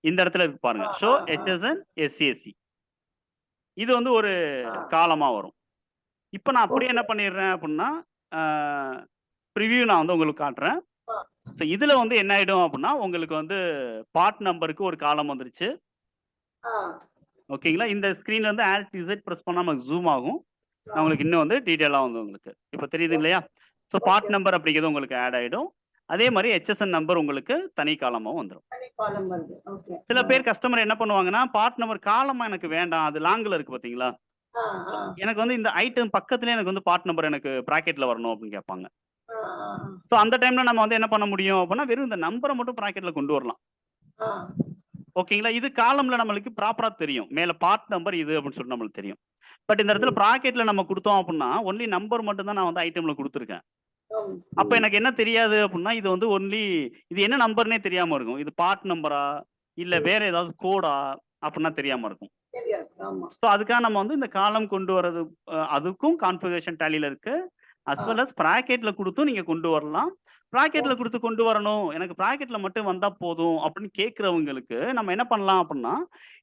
இந்த இடத்துல இருக்கு பாருங்க, ஷோ HSN SCSC. இது வந்து ஒரு காலமா வரும். இப்போ நான் அப்படியே ஓகே. என்ன பண்ணிடுறேன் அப்படின்னா ப்ரிவ்யூ நான் வந்து உங்களுக்கு காட்டுறேன். ஆ. ஸோ இதில் வந்து என்ன ஆகிடும் அப்படின்னா உங்களுக்கு வந்து பார்ட் நம்பருக்கு ஒரு காலம் வந்துருச்சு. ஆ. ஓகேங்களா? இந்த ஸ்க்ரீன்ல இருந்து ஆல்ட் இசட் ப்ரெஸ் பண்ணா நமக்கு ஜூம் ஆகும். ஆ. நான் உங்களுக்கு இன்னும் வந்து டீட்டெயிலா வந்து உங்களுக்கு இப்போ தெரியுது இல்லையா? So part okay. நம்பர் அப்படிங்கிறது உங்களுக்கு ஆட் ஆயிடும். அதே மாதிரி ஹெச்எஸ்என் நம்பர் உங்களுக்கு தனி காலமாவும் வந்துரும். தனி காலம் வருது. ஓகே. சில பேர் கஸ்டமர் என்ன பண்ணுவாங்கன்னா, பார்ட் நம்பர் காலமா எனக்கு வேண்டாம். அது லாங்ல இருக்கு பார்த்தீங்களா? ஆ, ஆ, எனக்கு வந்து இந்த ஐட்டம் பக்கத்திலேயே எனக்கு வந்து பார்ட் நம்பர் எனக்கு பிராக்கெட்ல வரணும் அப்படின்னு கேட்பாங்க. ஆ, ஆ, ஸோ அந்த டைம்ல நம்ம வந்து என்ன பண்ண முடியும் அப்படின்னா, வெறும் இந்த நம்பர மட்டும் பிராக்கெட்ல கொண்டு வரலாம். ஆ. ஓகேங்களா? இது காலம்ல நம்மளுக்கு ப்ராப்பரா தெரியும். மேல பார்ட் நம்பர் இது அப்படின்னு சொல்லிட்டு நம்மளுக்கு தெரியும். பட் இந்த இடத்துல ம். பிராக்கெட்ல நம்ம குடுத்தோம் அப்படின்னா, ஒன்லி நம்பர் மட்டும் தான் நான் வந்து ஐட்டம்ல குடுத்துருக்கேன். ம். அப்ப எனக்கு என்ன தெரியாது அப்படின்னா, இது வந்து ஒன்லி இது என்ன நம்பர்ன்னே தெரியாம இருக்கும். இது பார்ட் நம்பரா? இல்ல வேற ஏதாவது கோடா? அப்படின்னா தெரியாம இருக்கும். தெரியாது. ஆமா. ஸோ அதுக்காக நம்ம வந்து இந்த காலம் கொண்டு வரது அதுக்கும் கான்ஃபிகரேஷன் டேலில இருக்கு. அஸ் ஆ. வெல் அஸ் பிராக்கெட்ல குடுத்தும் நீங்க கொண்டு வரலாம். பிராக்கெட்ல ஓகே. குடுத்து கொண்டு வரணும். எனக்கு பிராக்கெட்ல மட்டும் வந்தா போதும் அப்படின்னு கேட்கிறவங்களுக்கு நம்ம என்ன பண்ணலாம் அப்படின்னா,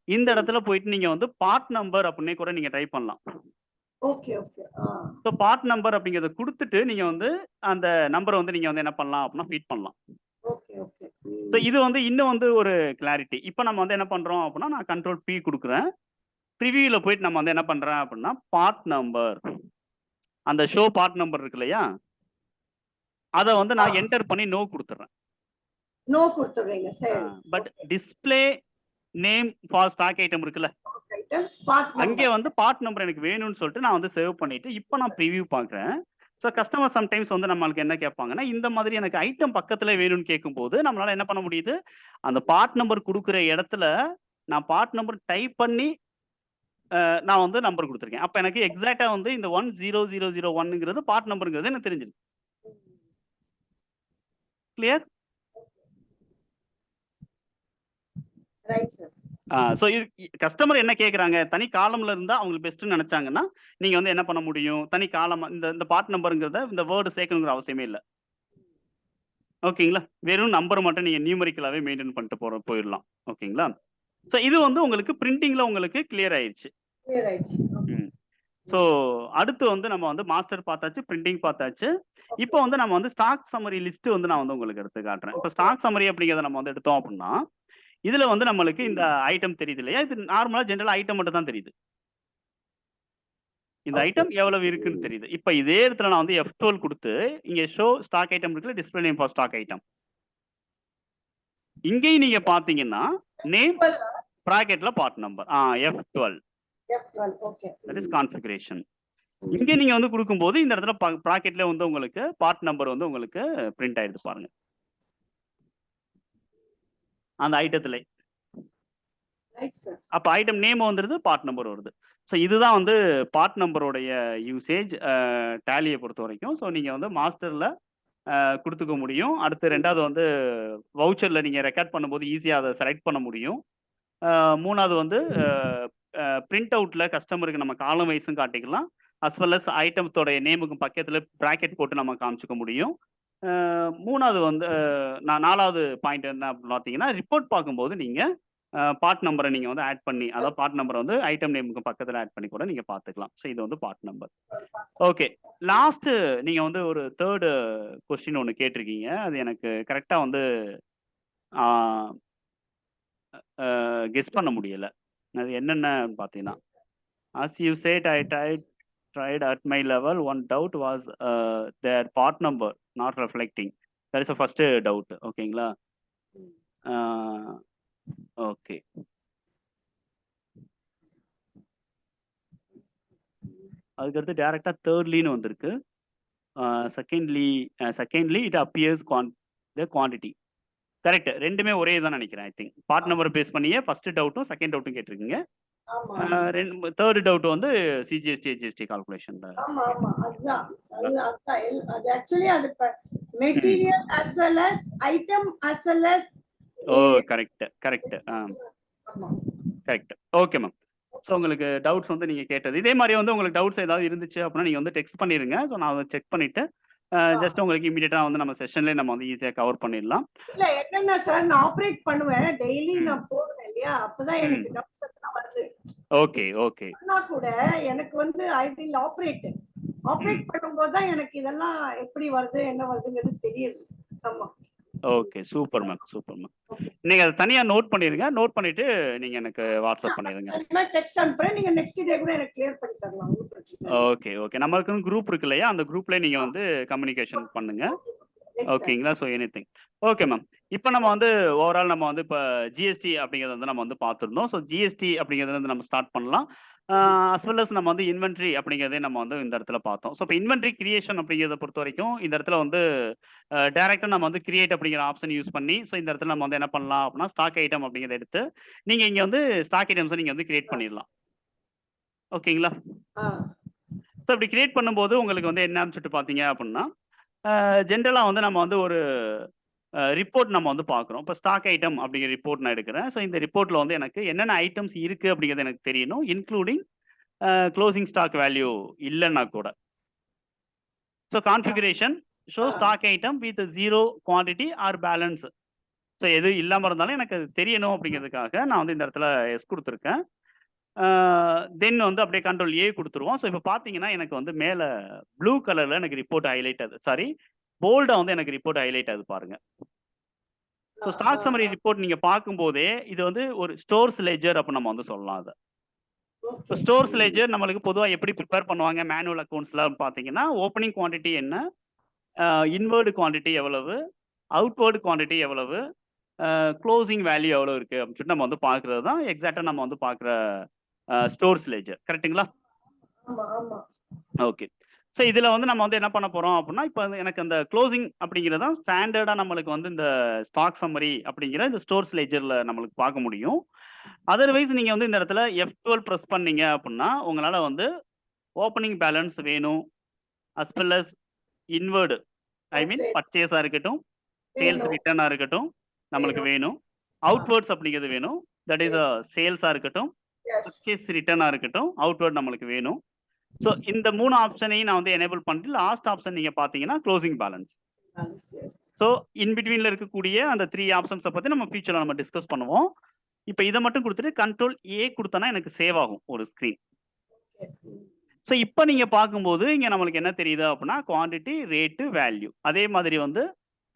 இந்த ம். இடத்துல போயிட்டு நீங்க வந்து பார்ட் நம்பர் அப்படின்னே கூட நீங்க டைப் பண்ணலாம். Okay, okay. ஆ. ஸோ பார்ட் நம்பர் அப்படிங்கிறத குடுத்துட்டு நீங்க வந்து அந்த நம்பர வந்து நீங்க வந்து என்ன பண்ணலாம் அப்படின்னா ஃபீட் பண்ணலாம். Okay, okay. ஸோ ம். இது வந்து இன்னும் வந்து ஒரு கிளாரிட்டி. இப்ப நம்ம வந்து என்ன பண்றோம் அப்படின்னா, நான் கண்ட்ரோல் பி குடுக்குறேன். ப்ரிவியூல போயிட்டு நம்ம வந்து என்ன பண்றேன் அப்படின்னா, பார்ட் நம்பர் அந்த ஷோ பார்ட் நம்பர் இருக்கு இல்லையா? அத வந்து ஆ. நான் என்டர் பண்ணி நோ குடுத்துடுறேன். நோ குடுத்துடுறீங்க. சரி. But okay. Display name for stock item இருக்குல்ல, ஐட்டம்ஸ் பார்ட் அங்கே நம்பர். வந்து பார்ட் நம்பர் எனக்கு வேணும்னு சொல்லிட்டு நான் வந்து சேவ் பண்ணிட்டு, இப்ப நான் ப்ரிவ்யூ பார்க்குறேன். ஸோ கஸ்டமர் சம்டைம்ஸ் வந்து நம்மளுக்கு என்ன கேட்பாங்கன்னா, இந்த மாதிரி எனக்கு ஐட்டம் பக்கத்திலே வேணும்னு கேட்கும்போது, நம்மளால என்ன பண்ண முடியுது, அந்த பார்ட் நம்பர் குடுக்குற இடத்துல, நான் பார்ட் நம்பர் டைப் பண்ணி நான் வந்து நம்பர் குடுத்துருக்கேன். அப்ப எனக்கு எக்ஸாக்ட்டா வந்து இந்த 10001ங்கிறது பார்ட் நம்பர்ங்கிறது எனக்கு தெரிஞ்சிருது. கிளியர்? Right sir. ஸோ இது கஸ்டமர் என்ன கேட்குறாங்க, தனி காலம்ல இருந்தா அவங்களுக்கு பெஸ்ட்டுன்னு நெனச்சாங்கன்னா, நீங்க வந்து என்ன பண்ண முடியும், தனி காலமா இந்த இந்த பார்ட் நம்பர்ங்கிறத இந்த வேர்ட் சேர்க்கணுங்கிற அவசியமே இல்ல. ஓகேங்களா? வெறும் நம்பர் மட்டும் நீங்க நியூமெரிக்கலாவே மெயின்டெயின் பண்ணிட்டு போயிடலாம். ஓகேங்களா? ஸோ இது வந்து உங்களுக்கு பிரிண்டிங்ல உங்களுக்கு கிளியர் ஆயிருச்சு. கிளியர் ஆயிடுச்சு. ஓகே. ம். ஸோ அடுத்து வந்து நம்ம வந்து மாஸ்டர் பார்த்தாச்சு, பிரிண்டிங் பார்த்தாச்சு. ஓகே. இப்போ வந்து நம்ம வந்து ஸ்டாக் சம்மரி லிஸ்ட் வந்து நான் வந்து உங்களுக்கு எடுத்து காட்டுறேன். இப்போ ஓகே. ஸ்டாக் சம்மரி அப்படிங்கிறத நம்ம வந்து எடுத்தோம் அப்படின்னா, இதுல வந்து நம்மளுக்கு இந்த ஐட்டம் தெரியுது இல்லையா? இது நார்மலா ஜெனரலா ஐட்டம் மட்டும் தான் தெரியுது. இந்த ஓகே. ஐட்டம் எவ்வளவு இருக்குன்னு தெரியுது. இப்ப இதே இடத்துல நான் வந்து F12 குடுத்து, இங்க ஷோ ஸ்டாக் ஐட்டம் இருக்குல்ல, display name for stock item. இங்கேயும் நீங்க பார்த்தீங்கன்னா, நேம் பிராக்கெட்ல part number. F12 F12. Okay. That is configuration. இங்க நீங்க வந்து குடுக்கும்போது, இந்த இடத்துல பிராக்கெட்ல வந்து உங்களுக்கு பார்ட் நம்பர் வந்து உங்களுக்கு பிரிண்ட் ஆயிடுது பாருங்க. அந்த ஐட்டத்திலே. Right sir. அப்ப ஐட்டம் நேம் வந்துருது, பார்ட் நம்பர் வருது. ஸோ இதுதான் வந்து பார்ட் நம்பருடைய யூசேஜ் டேலிய பொறுத்தவரைக்கும். ஸோ நீங்க வந்து மாஸ்டர்ல குடுத்துக்க முடியும். அடுத்து 2வது வந்து வவுச்சர்ல நீங்க ரெக்கார்ட் பண்ணும்போது ஈஸியா அத செலக்ட் பண்ண முடியும். 3வது வந்து பிரிண்ட் அவுட்ல கஸ்டமருக்கு நம்ம காலம் வைஸும் காட்டிக்கலாம். அஸ் வெல் அஸ் ஐட்டத்தோட நேமுக்கும் பக்கத்துல பிராக்கெட் போட்டு நம்ம காமிச்சுக்க முடியும். 3வது வந்து 4வது பாயிண்ட் என்ன அப்படின்னு பார்த்தீங்கன்னா, ரிப்போர்ட் பார்க்கும்போது நீங்க பார்ட் நம்பர நீங்க வந்து ஆட் பண்ணி, அதாவது பார்ட் நம்பர வந்து ஐட்டம் நேமுக்கு பக்கத்துல ஆட் பண்ணி கூட நீங்க பார்த்துக்கலாம். ஸோ இது வந்து பார்ட் நம்பர். ஓகே. லாஸ்ட்டு நீங்க வந்து ஒரு 3 கொஸ்டின் ஒண்ணு கேட்டிருக்கீங்க. அது எனக்கு கரெக்ட்டா வந்து ஆ கெஸ் பண்ண முடியல. அது என்னன்னு பார்த்தீங்கன்னா, "As you said, I tried at my level. One doubt was their part number not reflecting." That is the first doubt. ஓகேங்களா? Ah okay. அதுக்கடுத்து டைரக்ட்டா thirdlyன்னு வந்திருக்கு. Secondly it appears the quantity. Correct. 2மே ஒரே தான் நெனைக்கிறேன் I think. Part number base பண்ணியே ஃபர்ஸ்ட் டவுட்டும், செகண்ட் டவுட்டும் கேட்டிருக்கீங்க. ஆமா. 3 டவுட் வந்து சிஜிஎஸ்டி, ஹெச்எஸ்டி கால்குலேஷன்ல. ஆமா, ஆமா. அதுதான். அது ஆக்சுவலி அது material as well as item as well as ஓ கரெக்ட், கரெக்ட். ஆமா. கரெக்ட். Okay ma'am. ஸோ உங்களுக்கு டவுட்ஸ் வந்து நீங்க கேட்டது. இதே மாரி வந்து உங்களுக்கு டவுட்ஸ் ஏதாவது இருந்துச்சு அப்படின்னா, நீங்க வந்து டெக்ஸ்ட் பண்ணிருங்க. ஸோ நான் அத செக் பண்ணிட்டு, ஜஸ்ட் உங்களுக்கு இமிடியேட்டா வந்து நம்ம செஷன்லயே நம்ம வந்து ஈஸியா கவர் பண்ணிடலாம். இல்ல என்னன்னா சார், நான் ஆபரேட் பண்ணுவேன். டெய்லி ம். நான் போடுவேன் இல்லையா? அப்பதான் ம். எனக்கு டவுட்ஸ் எல்லாம் வருது. Okay, okay. ஆனா கூட எனக்கு வந்து ஐ வில் ஆபரேட். ஆப்ரேட் பண்ணும்போது தான் எனக்கு இதெல்லாம் எப்படி வருது என்ன வருதுங்கிறது தெரியுது. ஆமா. Okay. Super ma'am. Super ma'am. Okay. நீங்க அத தனியா நோட் பண்ணிருங்க. நோட் பண்ணிட்டு நீங்க எனக்கு வாட்ஸ்அப் பண்ணிருங்க. நான் டெக்ஸ்ட் அனுப்புறேன். நீங்க நெக்ஸ்ட் டே கூட எனக்கு கிளியர் பண்ணி தரலாம். ஒண்ணும் பிரச்சனை இல்ல. Okay, okay. நம்மளுக்குன்னு குரூப் இருக்கு இல்லையா? அந்த குரூப்ல நீங்க வந்து கம்யூனிகேஷன் பண்ணுங்க. நெக்ஸ்ட் ஓகேங்களா? So anything. Okay ma'am. இப்ப நம்ம வந்து ஓவரால் நம்ம வந்து இப்ப ஜிஎஸ்டி அப்படிங்கிறத வந்து நம்ம வந்து பார்த்திருந்தோம். ஸோ ஜிஎஸ்டி அப்படிங்கிறதுல இருந்து நம்ம ஸ்டார்ட் பண்ணலாம். அஸ் வெல் அஸ் நம்ம வந்து இன்வென்டரி அப்படிங்கிறதே நம்ம வந்து இந்த இடத்துல பார்த்தோம். ஸோ இப்ப இன்வென்டரி கிரியேஷன் அப்படிங்கிறத பொறுத்தவரைக்கும் இந்த இடத்துல வந்து டைரக்ட்டா நம்ம வந்து கிரியேட் அப்படிங்கிற ஆப்ஷன் யூஸ் பண்ணி, ஸோ இந்த இடத்துல நம்ம வந்து என்ன பண்ணலாம் அப்படின்னா, ஸ்டாக் ஐட்டம் அப்படிங்கிறத எடுத்து, நீங்க இங்க வந்து ஸ்டாக் ஐட்டம்ஸ நீங்க வந்து கிரியேட் பண்ணிடலாம். ஓகேங்களா? ஸோ இப்படி கிரியேட் பண்ணும்போது உங்களுக்கு வந்து என்னன்னு சொல்லிட்டு பார்த்தீங்க அப்படின்னா, ஜென்ரலா வந்து நம்ம வந்து ஒரு ரிப்போர்ட் நம்ம வந்து பார்க்குறோம். இப்போ ஸ்டாக் ஐட்டம் அப்படிங்கிற ரிப்போர்ட் நான் எடுக்கிறேன். ஸோ இந்த ரிப்போர்ட்ல வந்து எனக்கு என்னென்ன ஐட்டம்ஸ் இருக்கு அப்படிங்கிறது எனக்கு தெரியணும். இன்க்ளூடிங் க்ளோசிங் ஸ்டாக் வேல்யூ இல்லன்னா கூட. So configuration show stock item with 0 quantity or balance. So எது இல்லாம இருந்தாலும் எனக்கு அது தெரியணும் அப்படிங்கிறதுக்காக நான் வந்து இந்த இடத்துல எஸ் குடுத்துருக்கேன். தென் வந்து அப்படியே கண்ட்ரோல் ஏ குடுத்துருவோம். ஸோ இப்போ பார்த்தீங்கன்னா, எனக்கு வந்து மேல ப்ளூ கலர்ல எனக்கு ரிப்போர்ட் ஹைலைட் ஆகுது. சாரி, போல்டா வந்து எனக்கு ரிப்போர்ட் ஹைலைட் ஆகுது பாருங்க. ஸோ ஸ்டாக் சம்மரி ரிப்போர்ட் நீங்க பார்க்கும்போதே, இது வந்து ஒரு ஸ்டோர்ஸ் லெட்ஜர் அப்படின்னு நம்ம வந்து சொல்லலாம் அத. ஸோ ஸ்டோர்ஸ் லெட்ஜர் நம்மளுக்கு பொதுவா எப்படி பிரிப்பேர் பண்ணுவாங்க மேனுவல் அக்கவுண்ட்ஸ்ல பார்த்தீங்கன்னா, ஓப்பனிங் குவான்டிட்டி என்ன? இன்வர்ட் குவான்டிட்டி எவ்வளவு? அவுட்வர்ட் குவான்டிட்டி எவ்வளவு? குளோசிங் வேல்யூ எவ்வளோ இருக்கு? அப்படின்னு சொல்லிட்டு நம்ம வந்து பார்க்கிறது தான் எக்ஸாக்ட்டா நம்ம வந்து பார்க்குற ஸ்டோர்ஸ் லெட்ஜர். கரெக்ட்டுங்களா? ஆமா, ஆமா. ஓகே. ஸோ இதுல வந்து நம்ம வந்து என்ன பண்ண போறோம் அப்படின்னா, இப்ப வந்து எனக்கு அந்த குளோசிங் அப்படிங்கிறது தான் ஸ்டாண்டர்டா நம்மளுக்கு வந்து இந்த ஸ்டாக் சம்மரி அப்படிங்கிற இந்த ஸ்டோர்ஸ் லெட்ஜர்ல நம்மளுக்கு பார்க்க முடியும். அதர்வைஸ் நீங்க வந்து இந்த இடத்துல F12 பிரஸ் பண்ணீங்க அப்படின்னா, உங்களால வந்து ஓப்பனிங் பேலன்ஸ் வேணும். அஸ் வெல் அஸ் இன்வர்ட் ஐ மீன் பர்ச்சேஸா இருக்கட்டும், சேல்ஸ் வேணும். ரிட்டர்னா இருக்கட்டும், நம்மளுக்கு வேணும். அவுட்வர்ட்ஸ் அப்படிங்கிறது வேணும். தட் இஸ் சேல்ஸா இருக்கட்டும், Yes. பர்ச்சேஸ் ரிட்டர்னா இருக்கட்டும், அவுட்வர்ட் நம்மளுக்கு வேணும். ஸோ இந்த 3 ஆப்ஷனையும் நான் வந்து எனேபிள் பண்ணிட்டு லாஸ்ட் ஆப்ஷன் நீங்க பார்த்தீங்கன்னா, closing balance. Yes. So in பிட்வீன்ல இருக்கக்கூடிய அந்த 3 ஆப்ஷன்ஸ பத்தி நம்ம ஃபியூச்சர்ல நம்ம டிஸ்கஸ் பண்ணுவோம். இப்ப இத மட்டும் குடுத்துட்டு கண்ட்ரோல் ஏ குடுத்தனா எனக்கு சேவ் ஆகும் ஒரு ஸ்க்ரீன். ஸோ இப்ப நீங்க பார்க்கும்போது, இங்க நம்மளுக்கு என்ன தெரியுது அப்படின்னா, குவான்டிட்டி, ரேட்டு, வேல்யூ. அதே மாதிரி வந்து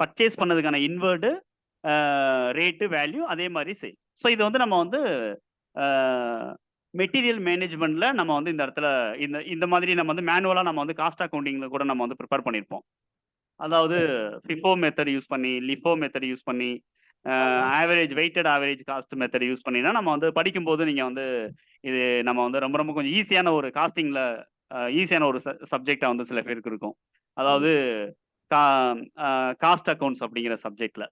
பர்ச்சேஸ் பண்ணதுக்கான இன்வர்டு, ரேட்டு, வேல்யூ அதே மாரி சேல். ஸோ இது வந்து நம்ம வந்து அ மெட்டீரியல் மேனேஜ்மென்ட்ல நம்ம வந்து இந்த இடத்துல இந்த இந்த மாதிரி நம்ம வந்து மேனுவலா நம்ம வந்து காஸ்ட் அக்கவுண்டிங்ல கூட நம்ம வந்து பிரிப்பேர் பண்ணியிருப்போம். அதாவது ஃபிஃபோ மெத்தட் யூஸ் பண்ணி, லிஃபோ மெத்தட் யூஸ் பண்ணி, weighted average cost method use பண்ணி தான் நம்ம வந்து படிக்கும்போது நீங்க வந்து இது நம்ம வந்து ரொம்ப ரொம்ப கொஞ்சம் ஈஸியான ஒரு காஸ்டிங்ல ஈஸியான ஒரு சப்ஜெக்ட்டா வந்து சில பேருக்கு இருக்கும். அதாவது கா காஸ்ட் அக்கவுண்ட்ஸ் அப்படிங்கிற சப்ஜெக்ட்ல.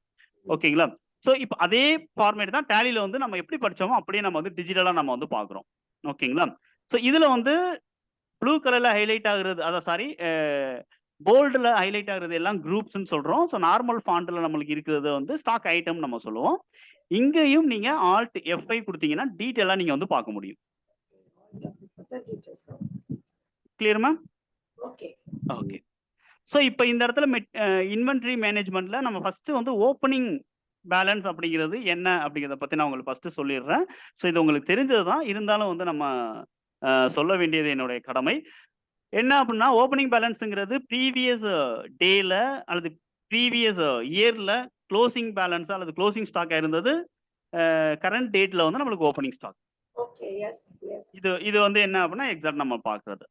ஓகேங்களா? ஸோ இப்ப அதே ஃபார்மேட் தான் டேலில வந்து நம்ம எப்படி படிச்சோமோ அப்படியே நம்ம வந்து டிஜிட்டலா நம்ம வந்து பார்க்குறோம். ஓகேங்களா? ஸோ இதுல வந்து ப்ளூ கலர்ல ஹைலைட் ஆகுறது அதான் சாரி போல்டுல ஹைலைட் ஆகுறது எல்லாம் குரூப்ஸ்ன்னு சொல்றோம். ஸோ நார்மல் ஃபாண்ட்ல நம்மளுக்கு இருக்கிறது வந்து ஸ்டாக் ஐட்டம் நம்ம சொல்லுவோம். இங்கேயும் நீங்க ஆல்ட் F5 குடுத்தீங்கன்னா டீட்டெயிலா நீங்க வந்து பார்க்க முடியும். Clear ma'am? Okay. Okay. So இப்ப இந்த இடத்துல இன்வென்டரி மேனேஜ்மென்ட்ல நம்ம ஃபர்ஸ்ட் வந்து ஓப்பனிங் பேலன்ஸ் அப்படிங்கிறது என்ன அப்படிங்கிறத பத்தி நான் உங்களுக்கு ஃபர்ஸ்ட் சொல்லிடுறேன். ஸோ இது உங்களுக்கு தெரிஞ்சது தான். இருந்தாலும் வந்து நம்ம சொல்ல வேண்டியது என்னுடைய கடமை. என்ன அப்படின்னா, ஓப்பனிங் பேலன்ஸ்ங்கிறது ப்ரீவியஸ் டேல அல்லது ப்ரீவியஸ் இயர்ல குளோசிங் பேலன்ஸ் அல்லது குளோசிங் ஸ்டாக்கா இருந்தது. கரண்ட் டேட்ல வந்து நம்மளுக்கு opening stock. Okay. Yes, yes. இது வந்து என்ன அப்படின்னா, எக்ஸாக்ட் நம்ம பார்க்கிறது.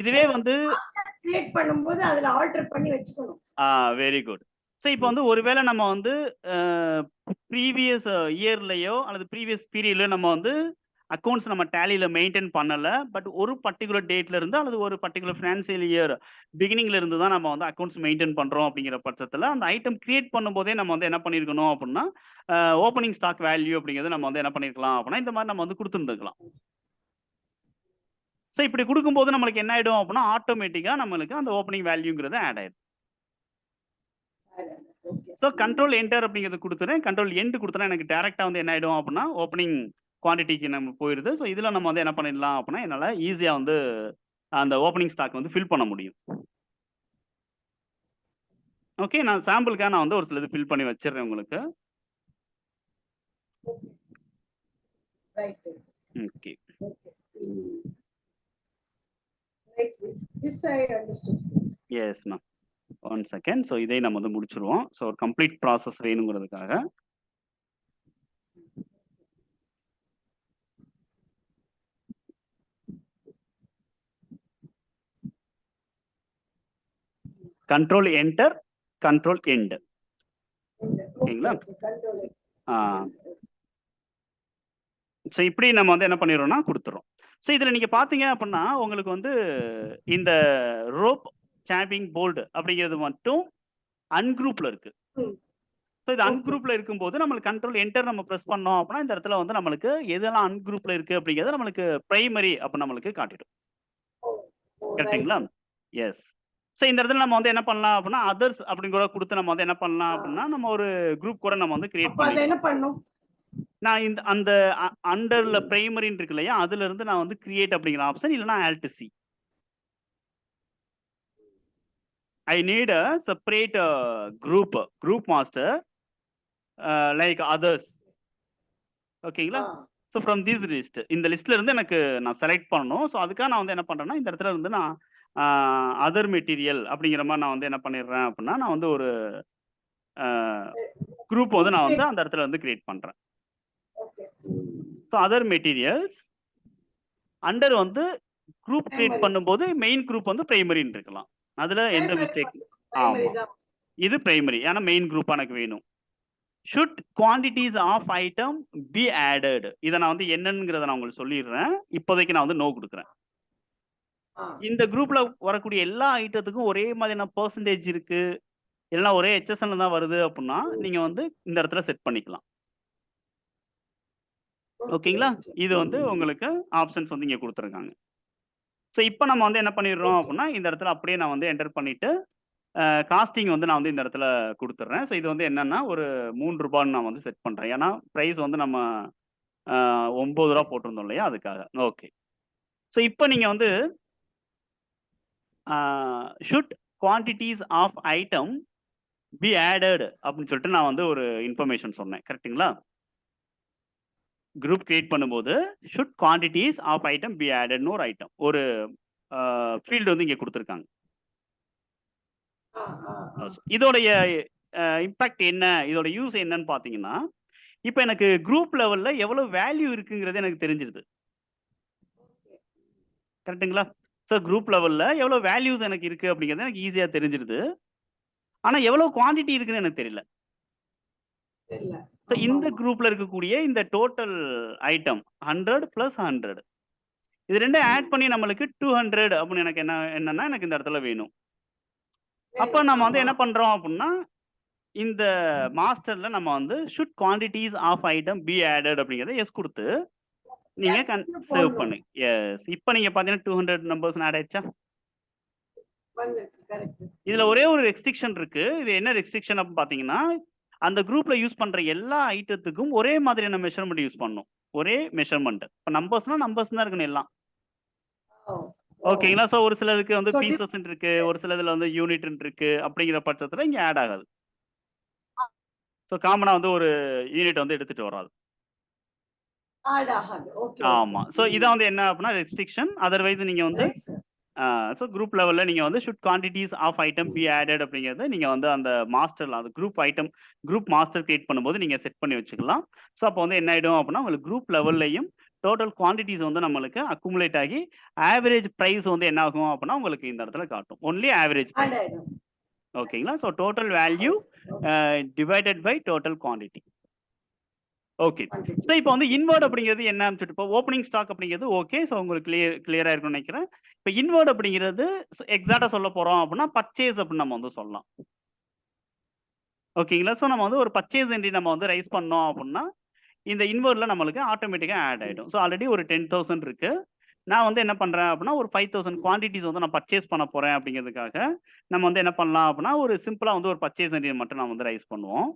இதுவே வந்து கிரியேட் பண்ணும்போது அதுல ஆல்டர் பண்ணி வச்சுக்கணும். Very good. ஸோ இப்போ வந்து ஒருவேளை நம்ம வந்து ப்ரீவியஸ் இயர்லயோ அல்லது ப்ரீவியஸ் பீரியட்லயோ நம்ம வந்து அக்கவுண்ட்ஸ் நம்ம டேலியில மெயின்டைன் பண்ணல. பட் ஒரு பர்ட்டிகுலர் டேட்ல இருந்து அல்லது ஒரு பர்ட்டிகுலர் ஃபினான்சியல் இயர் பிகினிங்ல இருந்து தான் நம்ம வந்து அக்கவுண்ட்ஸ் மெயின்டைன் பண்றோம் அப்படிங்கிற பட்சத்துல அந்த ஐட்டம் கிரியேட் பண்ணும்போதே நம்ம வந்து என்ன பண்ணியிருக்கணும் அப்படின்னா, ஓப்பனிங் ஸ்டாக் வேல்யூ அப்படிங்கிறது நம்ம வந்து என்ன பண்ணியிருக்கலாம் அப்படின்னா, இந்த மாதிரி நம்ம வந்து குடுத்துருந்துருக்கலாம். ஸோ இப்படி குடுக்கும்போது நம்மளுக்கு என்ன ஆயிடும் அப்படின்னா, ஆட்டோமேட்டிக்கா நம்மளுக்கு அந்த ஓப்பனிங் வேல்யூங்கிறது ஆட் ஆயிடும். ஸோ கண்ட்ரோல் என்டர் அப்படிங்கிறது குடுத்துறேன். கண்ட்ரோல் எண்ட் குடுத்தனா எனக்கு டைரக்ட்டா வந்து என்ன ஆயிடும் அப்படின்னா, ஓப்பனிங் குவான்டிட்டிக்கு நம்ம போயிருது. ஸோ இதுல நம்ம வந்து என்ன பண்ணிடலாம் அப்படின்னா, என்னால ஈஸியா வந்து அந்த ஓப்பனிங் ஸ்டாக் வந்து ஃபில் பண்ண முடியும். ஓகே. நான் சாம்பிளுக்காக நான் வந்து ஒரு சிலது ஃபில் பண்ணி வச்சுடுறேன் உங்களுக்கு. Right. Okay. Okay. This I understood, sir. Yes ma'am. One second. So இதை நம்ம வந்து முடிச்சிருவோம். ஸோ ஒரு கம்ப்ளீட் ப்ராசஸ் வேணுங்கிறதுக்காக. Control enter, control end. ஓகேங்களா? Control. ஸோ இப்படி நம்ம வந்து என்ன பண்ணிடுறோம்னா கொடுத்துறோம். ஸோ இதில் நீங்கள் பார்த்தீங்க அப்படின்னா உங்களுக்கு வந்து இந்த ரோப் சாம்பிங் போல்டு அப்படிங்கிறது மட்டும் அன்குரூப்ல இருக்கு. ஸோ இது அன்குரூப்ல இருக்கும்போது நம்மளுக்கு கண்ட்ரோல் என்டர் நம்ம ப்ரெஸ் பண்ணோம் அப்படின்னா இந்த இடத்துல வந்து நம்மளுக்கு எதெல்லாம் அன்குரூப்ல இருக்கு அப்படிங்கிறத நம்மளுக்கு பிரைமரி அப்போ நம்மளுக்கு காட்டிடும். கரெக்டுங்களா? எஸ். ஸோ இந்த இடத்துல நம்ம வந்து என்ன பண்ணலாம் அப்படின்னா அதர்ஸ் அப்படின்னு கூட கொடுத்து நம்ம வந்து என்ன பண்ணலாம் அப்படின்னா நம்ம ஒரு குரூப் கூட நம்ம வந்து கிரியேட் அப்ப அதை என்ன பண்ணி பண்ணும்? நான் இந்த அந்த அண்டர்ல பிரைமரின்னு இருக்கு இல்லையா அதுல இருந்து நான் வந்து கிரியேட் அப்படிங்கிற ஆப்ஷன் இல்லைன்னா alt C. I need a separate group master like others. ஓகேங்களா? ஸோ ஃப்ரம் திஸ் லிஸ்ட் இந்த லிஸ்ட்ல இருந்து எனக்கு நான் செலக்ட் பண்ணணும். ஸோ அதுக்காக நான் வந்து என்ன பண்றேன்னா இந்த இடத்துல இருந்து நான் அதர் மெட்டீரியல் அப்படிங்கிற மாதிரி நான் வந்து என்ன பண்ணிடுறேன் அப்படின்னா நான் வந்து ஒரு குரூப் வந்து நான் வந்து அந்த இடத்துல வந்து கிரியேட் பண்றேன். ஸோ அதர் மெட்டீரியல்ஸ் அண்டர் வந்து குரூப் கிரியேட் பண்ணும்போது மெயின் குரூப் வந்து பிரைமரின்னு இருக்கலாம். அதுல எந்த மிஸ்டேக்? ஆமா, இது பிரைமரி. ஏன்னா மெயின் குரூப் எனக்கு வேணும். Should quantities of item be added. இதை நான் வந்து என்னங்கிறத நான் உங்களுக்கு சொல்லிடுறேன். இப்போதைக்கு நான் வந்து நோ கொடுக்குறேன். இந்த குரூப்ல வரக்கூடிய எல்லா ஐட்டத்துக்கும் ஒரே மாதிரியான பெர்சன்டேஜ் இருக்கு இல்லைன்னா ஒரே HSN தான் வருது அப்படின்னா நீங்க வந்து இந்த இடத்துல செட் பண்ணிக்கலாம். ஓகேங்களா? இது வந்து உங்களுக்கு ஆப்ஷன்ஸ் வந்து இங்க கொடுத்துருக்காங்க. ஸோ இப்போ நம்ம வந்து என்ன பண்ணிடுறோம் அப்படின்னா இந்த இடத்துல அப்படியே நான் வந்து என்டர் பண்ணிட்டு காஸ்டிங் வந்து நான் வந்து இந்த இடத்துல கொடுத்துட்றேன். ஸோ இது வந்து என்னன்னா ஒரு ₹3 நான் வந்து செட் பண்றேன். ஏன்னா ப்ரைஸ் வந்து நம்ம ₹9 போட்டிருந்தோம் இல்லையா அதுக்காக. ஓகே. ஸோ இப்போ நீங்க வந்து should quantities of item be added அப்படின்னு சொல்லிட்டு நான் வந்து ஒரு இன்ஃபர்மேஷன் சொன்னேன். கரெக்டுங்களா? குரூப் கிரியேட் பண்ணும்போது should quantities of item be ஆடட்னு ஒரு ஐட்டம் ஒரு ஃபீல்டு வந்து இங்கே கொடுத்துருக்காங்க. இதோடைய இம்பாக்ட் என்ன, இதோட யூஸ் என்னன்னு பார்த்தீங்கன்னா இப்போ எனக்கு குரூப் லெவல்ல எவ்வளவு வேல்யூ இருக்குங்கிறது எனக்கு தெரிஞ்சிருது. கரெக்டுங்களா? ஸோ குரூப் லெவல்ல எவ்வளவு வேல்யூஸ் எனக்கு இருக்கு அப்படிங்கிறது எனக்கு ஈஸியா தெரிஞ்சிருது. ஆனா எவ்வளவு குவான்டிட்டி இருக்குன்னு எனக்கு தெரியல. ஸோ இந்த குரூப்ல இருக்கக்கூடிய இந்த டோட்டல் ஐட்டம் 100 + 100 இது ரெண்டும் ஆட் பண்ணி நம்மளுக்கு 200 அப்படின்னு எனக்கு என்னன்னா எனக்கு இந்த இடத்துல வேணும். அப்போ நம்ம வந்து என்ன பண்றோம் அப்படின்னா இந்த மாஸ்டர்ல நம்ம வந்து should quantities of item be added அப்படிங்கிறத எஸ் கொடுத்து நீங்க சேவ் பண்ணு. எஸ். இப்போ நீங்க பாத்தீங்கன்னா 200 நம்பர்ஸ் ஆட் ஆயிடுச்சா? இதுல ஒரே ஒரு ரெஸ்ட்ரிக்ஷன் இருக்கு. இது என்ன ரெஸ்ட்ரிக்ஷன் அப்படின்னு பாத்தீங்கன்னா அந்த குரூப்ல யூஸ் பண்ற எல்லா ஐட்டத்துக்கும் ஒரே மாதிரியான மெஷர்மெண்ட் யூஸ் பண்ணணும். ஒரே மெஷர்மெண்ட். இப்போ நம்பர்ஸ்னா நம்பர்ஸ் தான் இருக்கணும் எல்லாம். ஓகேங்களா? ஸோ ஒரு சிலருக்கு வந்து பீசஸ் இருக்கு, ஒரு சிலதுல வந்து யூனிட் இருக்கு அப்படிங்கிற பட்சத்துல இங்க ஆட் ஆகாது. ஸோ காமனா வந்து ஒரு யூனிட் வந்து எடுத்துட்டு வராது. ஆமா. ஸோ இதான் வந்து என்ன அப்படின்னா ரெஸ்ட்ரிக்ஷன். அதர்வைஸ் நீங்க வந்து ஸோ குரூப் லெவல்ல நீங்க வந்து should quantities of item be added அப்படிங்கிறத நீங்க வந்து அந்த மாஸ்டர்ல அந்த group item group master create பண்ணும்போது நீங்க செட் பண்ணி வச்சுக்கலாம். ஸோ அப்போ வந்து என்ன ஆயிடும் அப்படின்னா உங்களுக்கு குரூப் லெவல்லையும் டோட்டல் குவான்டிட்டிஸ் வந்து நம்மளுக்கு அக்குமுலேட் ஆகி ஆவரேஜ் பிரைஸ் வந்து என்ன ஆகும் அப்படின்னா உங்களுக்கு இந்த இடத்துல காட்டும். Only average. ஓகேங்களா? So total value divided by total quantity. Okay. So இப்போ வந்து இன்வெர்ட் அப்படிங்கிறது என்னன்னு சொல்லிட்டு இப்போ ஓப்பனிங் ஸ்டாக் அப்படிங்கிறது ஓகே. ஸோ உங்களுக்கு கிளியரா இருக்கும்னு நினைக்கிறேன். இப்போ இன்வெர்ட் அப்படிங்கிறது எக்ஸாக்டா சொல்ல போறோம் அப்படின்னா பர்ச்சேஸ் அப்படின்னு நம்ம வந்து சொல்லலாம். ஓகேங்களா? ஸோ நம்ம வந்து ஒரு பர்ச்சேஸ் என்ட்ரி நம்ம வந்து ரைஸ் பண்ணோம் அப்படின்னா இந்த இன்வெர்ட்ல நம்மளுக்கு ஆட்டோமேட்டிக்கா ஆட் ஆயிடும். ஸோ ஆல்ரெடி ஒரு 10,000 இருக்கு. நான் வந்து என்ன பண்றேன் அப்படின்னா ஒரு 5,000 குவான்டிட்டிஸ் வந்து நான் பர்ச்சேஸ் பண்ண போறேன் அப்படிங்கிறதுக்காக நம்ம வந்து என்ன பண்ணலாம் அப்படின்னா ஒரு சிம்பிளா வந்து ஒரு பர்ச்சேஸ் என்ட்ரி மட்டும் நான் வந்து ரைஸ் பண்ணுவோம்.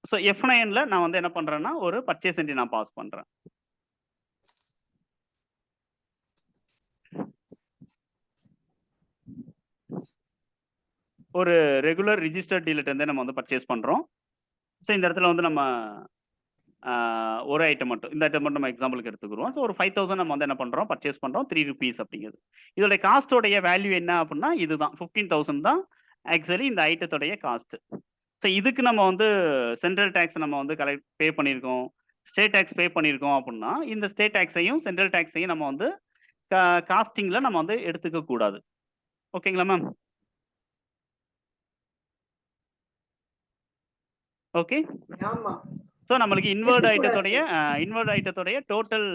ஸோ F9ல நான் வந்து என்ன பண்றேன்னா ஒரு பர்ச்சேஸ் என்ட்ரி நான் பாஸ் பண்றேன். ஒரு ரெகுலர் ரிஜிஸ்டர்ட் டீலர்ட்ட இருந்து நம்ம வந்து பர்ச்சேஸ் பண்றோம். ஸோ இந்த இடத்துல வந்து நம்ம ஒரு ஐட்டம் மட்டும். இந்த ஐட்டம் மட்டும் நம்ம எக்ஸாம்பிளுக்கு எடுத்துக்குருவோம். ஸோ ஒரு 5000 நம்ம வந்து என்ன பண்றோம்? பர்ச்சேஸ் பண்றோம். ₹3 அப்படிங்கிறது. இதோட காஸ்ட்டோடைய வேல்யூ என்ன அப்புட்னா, இதுதான் 15,000 தான் ஆக்சுவலி இந்த ஐட்டத்தோடைய காஸ்ட். ஸோ இதுக்கு நம்ம வந்து சென்ட்ரல் டாக்ஸ் நம்ம வந்து பே பண்ணியிருக்கோம். ஸ்டேட் டாக்ஸ் பே பண்ணியிருக்கோம் அப்புட்னா, இந்த ஸ்டேட் டாக்ஸையும், சென்ட்ரல் டாக்ஸையும் நம்ம வந்து காஸ்டிங்ல நம்ம வந்து எடுத்துக்க கூடாது. ஓகேங்களா மேம்? ஓகே. ஆமா. ஸோ நம்மளுக்கு இன்வெர்ட் எடுத்துக்கூடாது. ஐட்டத்தோடைய டோட்டல்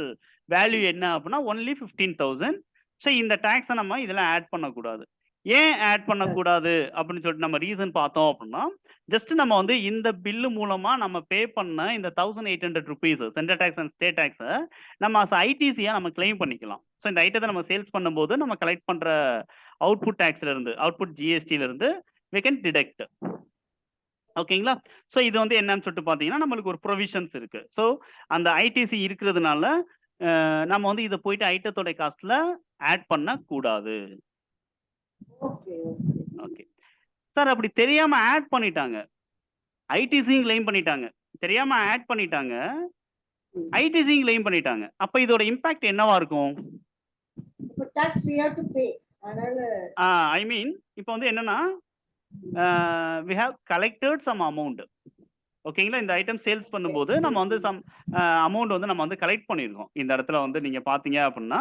வேல்யூ என்ன அப்புட்னா, ஒன்லி 15,000. ஸோ இந்த டாக்ஸ நம்ம இதுல ஆட் பண்ணக்கூடாது. ஏன் ஆட் பண்ணக்கூடாது அப்படின்னு சொல்லிட்டு நம்ம ரீசன் பார்த்தோம் அப்புட்னா, ஜஸ்ட் நம்ம வந்து இந்த பில்லு மூலமா நம்ம பே பண்ண இந்த ₹1,800 central tax and state tax நம்ம அஸ் ஐடிசியா நம்ம கிளைம் பண்ணிக்கலாம். ஸோ இந்த ஐட்டத்த நம்ம சேல்ஸ் பண்ணும்போது நம்ம கலெக்ட் பண்ற அவுட்புட் டாக்ஸ்ல இருந்து, அவுட்புட் ஜிஎஸ்டில இருந்து வி கேன் டிடக்ட். ஓகேங்களா? ஸோ இது வந்து என்னன்னு சொல்லிட்டு பார்த்தீங்கன்னா, நம்மளுக்கு ஒரு ப்ரொவிஷன்ஸ் இருக்கு. ஸோ அந்த ஐடிசி இருக்கிறதுனால, நம்ம வந்து இத போயிட்டு ஐட்டத்தோட காஸ்ட்ல ஆட் பண்ணக்கூடாது. ஓகே. ஓகே. சார் அப்படி தெரியாம ஆட் பண்ணிட்டாங்க. ஐடிசியும் கிளைம் பண்ணிட்டாங்க. தெரியாம ஆட் பண்ணிட்டாங்க. ஐடிசியும் கிளைம் பண்ணிட்டாங்க. அப்ப இதோட இம்பாக்ட் என்னவா இருக்கும்? இப்போ tax we have to pay. அதனால ஐ மீன் இப்போ வந்து என்னன்னா, we have collected some amount. ஓகேங்களா? இந்த ஐட்டம் சேல்ஸ் பண்ணும்போது நம்ம வந்து சம் அமௌண்ட் வந்து நம்ம வந்து கலெக்ட் பண்ணியிருக்கோம். இந்த இடத்துல வந்து நீங்க பார்த்தீங்க அப்படின்னா,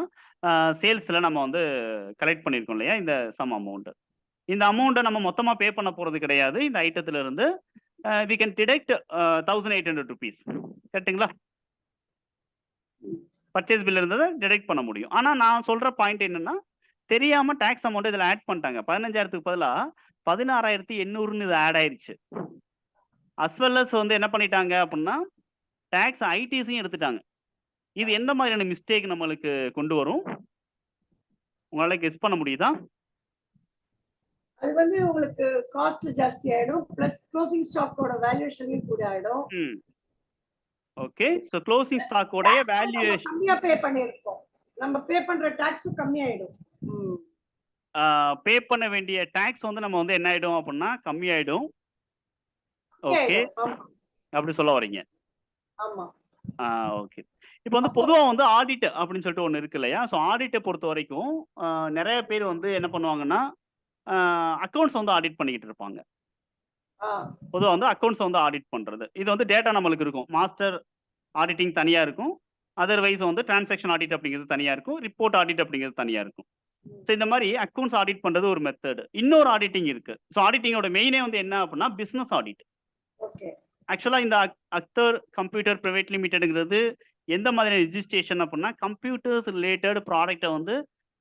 சேல்ஸ்ல நம்ம வந்து கலெக்ட் பண்ணியிருக்கோம் இல்லையா? இந்த சம் அமௌண்ட். இந்த அமௌண்ட்ட நம்ம மொத்தமா பே பண்ண போறது கிடையாது. இந்த ஐட்டத்துல இருந்து வி கேன் டிடக்ட் ₹1,800. கரெக்ட்டுங்களா? பர்ச்சேஸ் பில் இருந்தத டிடக்ட் பண்ண முடியும். ஆனா நான் சொல்ற பாயிண்ட் என்னன்னா, தெரியாம டாக்ஸ் அமௌண்ட் இதுல ஆட் பண்ணிட்டாங்க. 15,000க்கு பதிலா 16,800ன்னு இது ஆட் ஆயிருச்சு. அஸ் வெல் அஸ் வந்து என்ன பண்ணிட்டாங்க அப்படின்னா, டாக்ஸ் ஐடிசியும் எடுத்துட்டாங்க. இது எந்த மாதிரியான மிஸ்டேக் நம்மளுக்கு கொண்டு வரும்? உங்களால கெஸ் பண்ண முடியுதா? அது வந்து உங்களுக்கு காஸ்ட் ஜாஸ்தி ஆயிடும். பிளஸ் க்ளோசிங் ஸ்டாக்கோட வேல்யூவேஷன்லயும் கூட ஆயிடும். ஓகே. ஸோ க்ளோசிங் ஸ்டாக் உடைய வேல்யூவேஷன் கம்மியா பே பண்ணிருக்கோம். நம்ம பே பண்ற டாக்ஸும் கம்மியாயிடும். பே பண்ண வேண்டிய டாக்ஸ் வந்து நம்ம வந்து என்ன ஆயிடும் அப்படின்னா கம்மியாயிடும். ஓகே. அப்படி சொல்ல வரீங்க. ஆமா. ஓகே. இப்போ வந்து பொதுவா வந்து ஆடிட் அப்படின்னு சொல்லிட்டு ஒண்ணு இருக்கு இல்லையா? ஸோ ஆடிட்ட பொறுத்த வரைக்கும் நிறைய பேர் வந்து என்ன பண்ணுவாங்கன்னா, அக்கவுண்ட்ஸ் வந்து ஆடிட் பண்ணிக்கிட்டு இருப்பாங்க. பொதுவா வந்து அக்கவுண்ட்ஸ் வந்து ஆடிட் பண்றது. இது வந்து டேட்டா நம்மளுக்கு இருக்கும். மாஸ்டர் ஆடிட்டிங் தனியா இருக்கும். அதர்வைஸ் வந்து டிரான்சாக்ஷன் ஆடிட் அப்படிங்கிறது தனியா இருக்கும். ரிப்போர்ட் ஆடிட் அப்படிங்கிறது தனியா இருக்கும். ஸோ இந்த மாதிரி அக்கவுண்ட்ஸ் ஆடிட் பண்றது ஒரு மெத்தட். இன்னொரு ஆடிட்டிங் இருக்கு. ஸோ ஆடிட்டிங்கோட மெயினே வந்து என்ன அப்படின்னா பிசினஸ் ஆடிட். ஓகே. ஆக்சுவலா இந்த அக்தர் கம்ப்யூட்டர் பிரைவேட் லிமிடெட்ங்கிறது எந்த மாதிரியான ரெஜிஸ்ட்ரேஷன் அப்படின்னா, கம்ப்யூட்டர்ஸ் ரிலேட்டட் ப்ராடக்ட்டை வந்து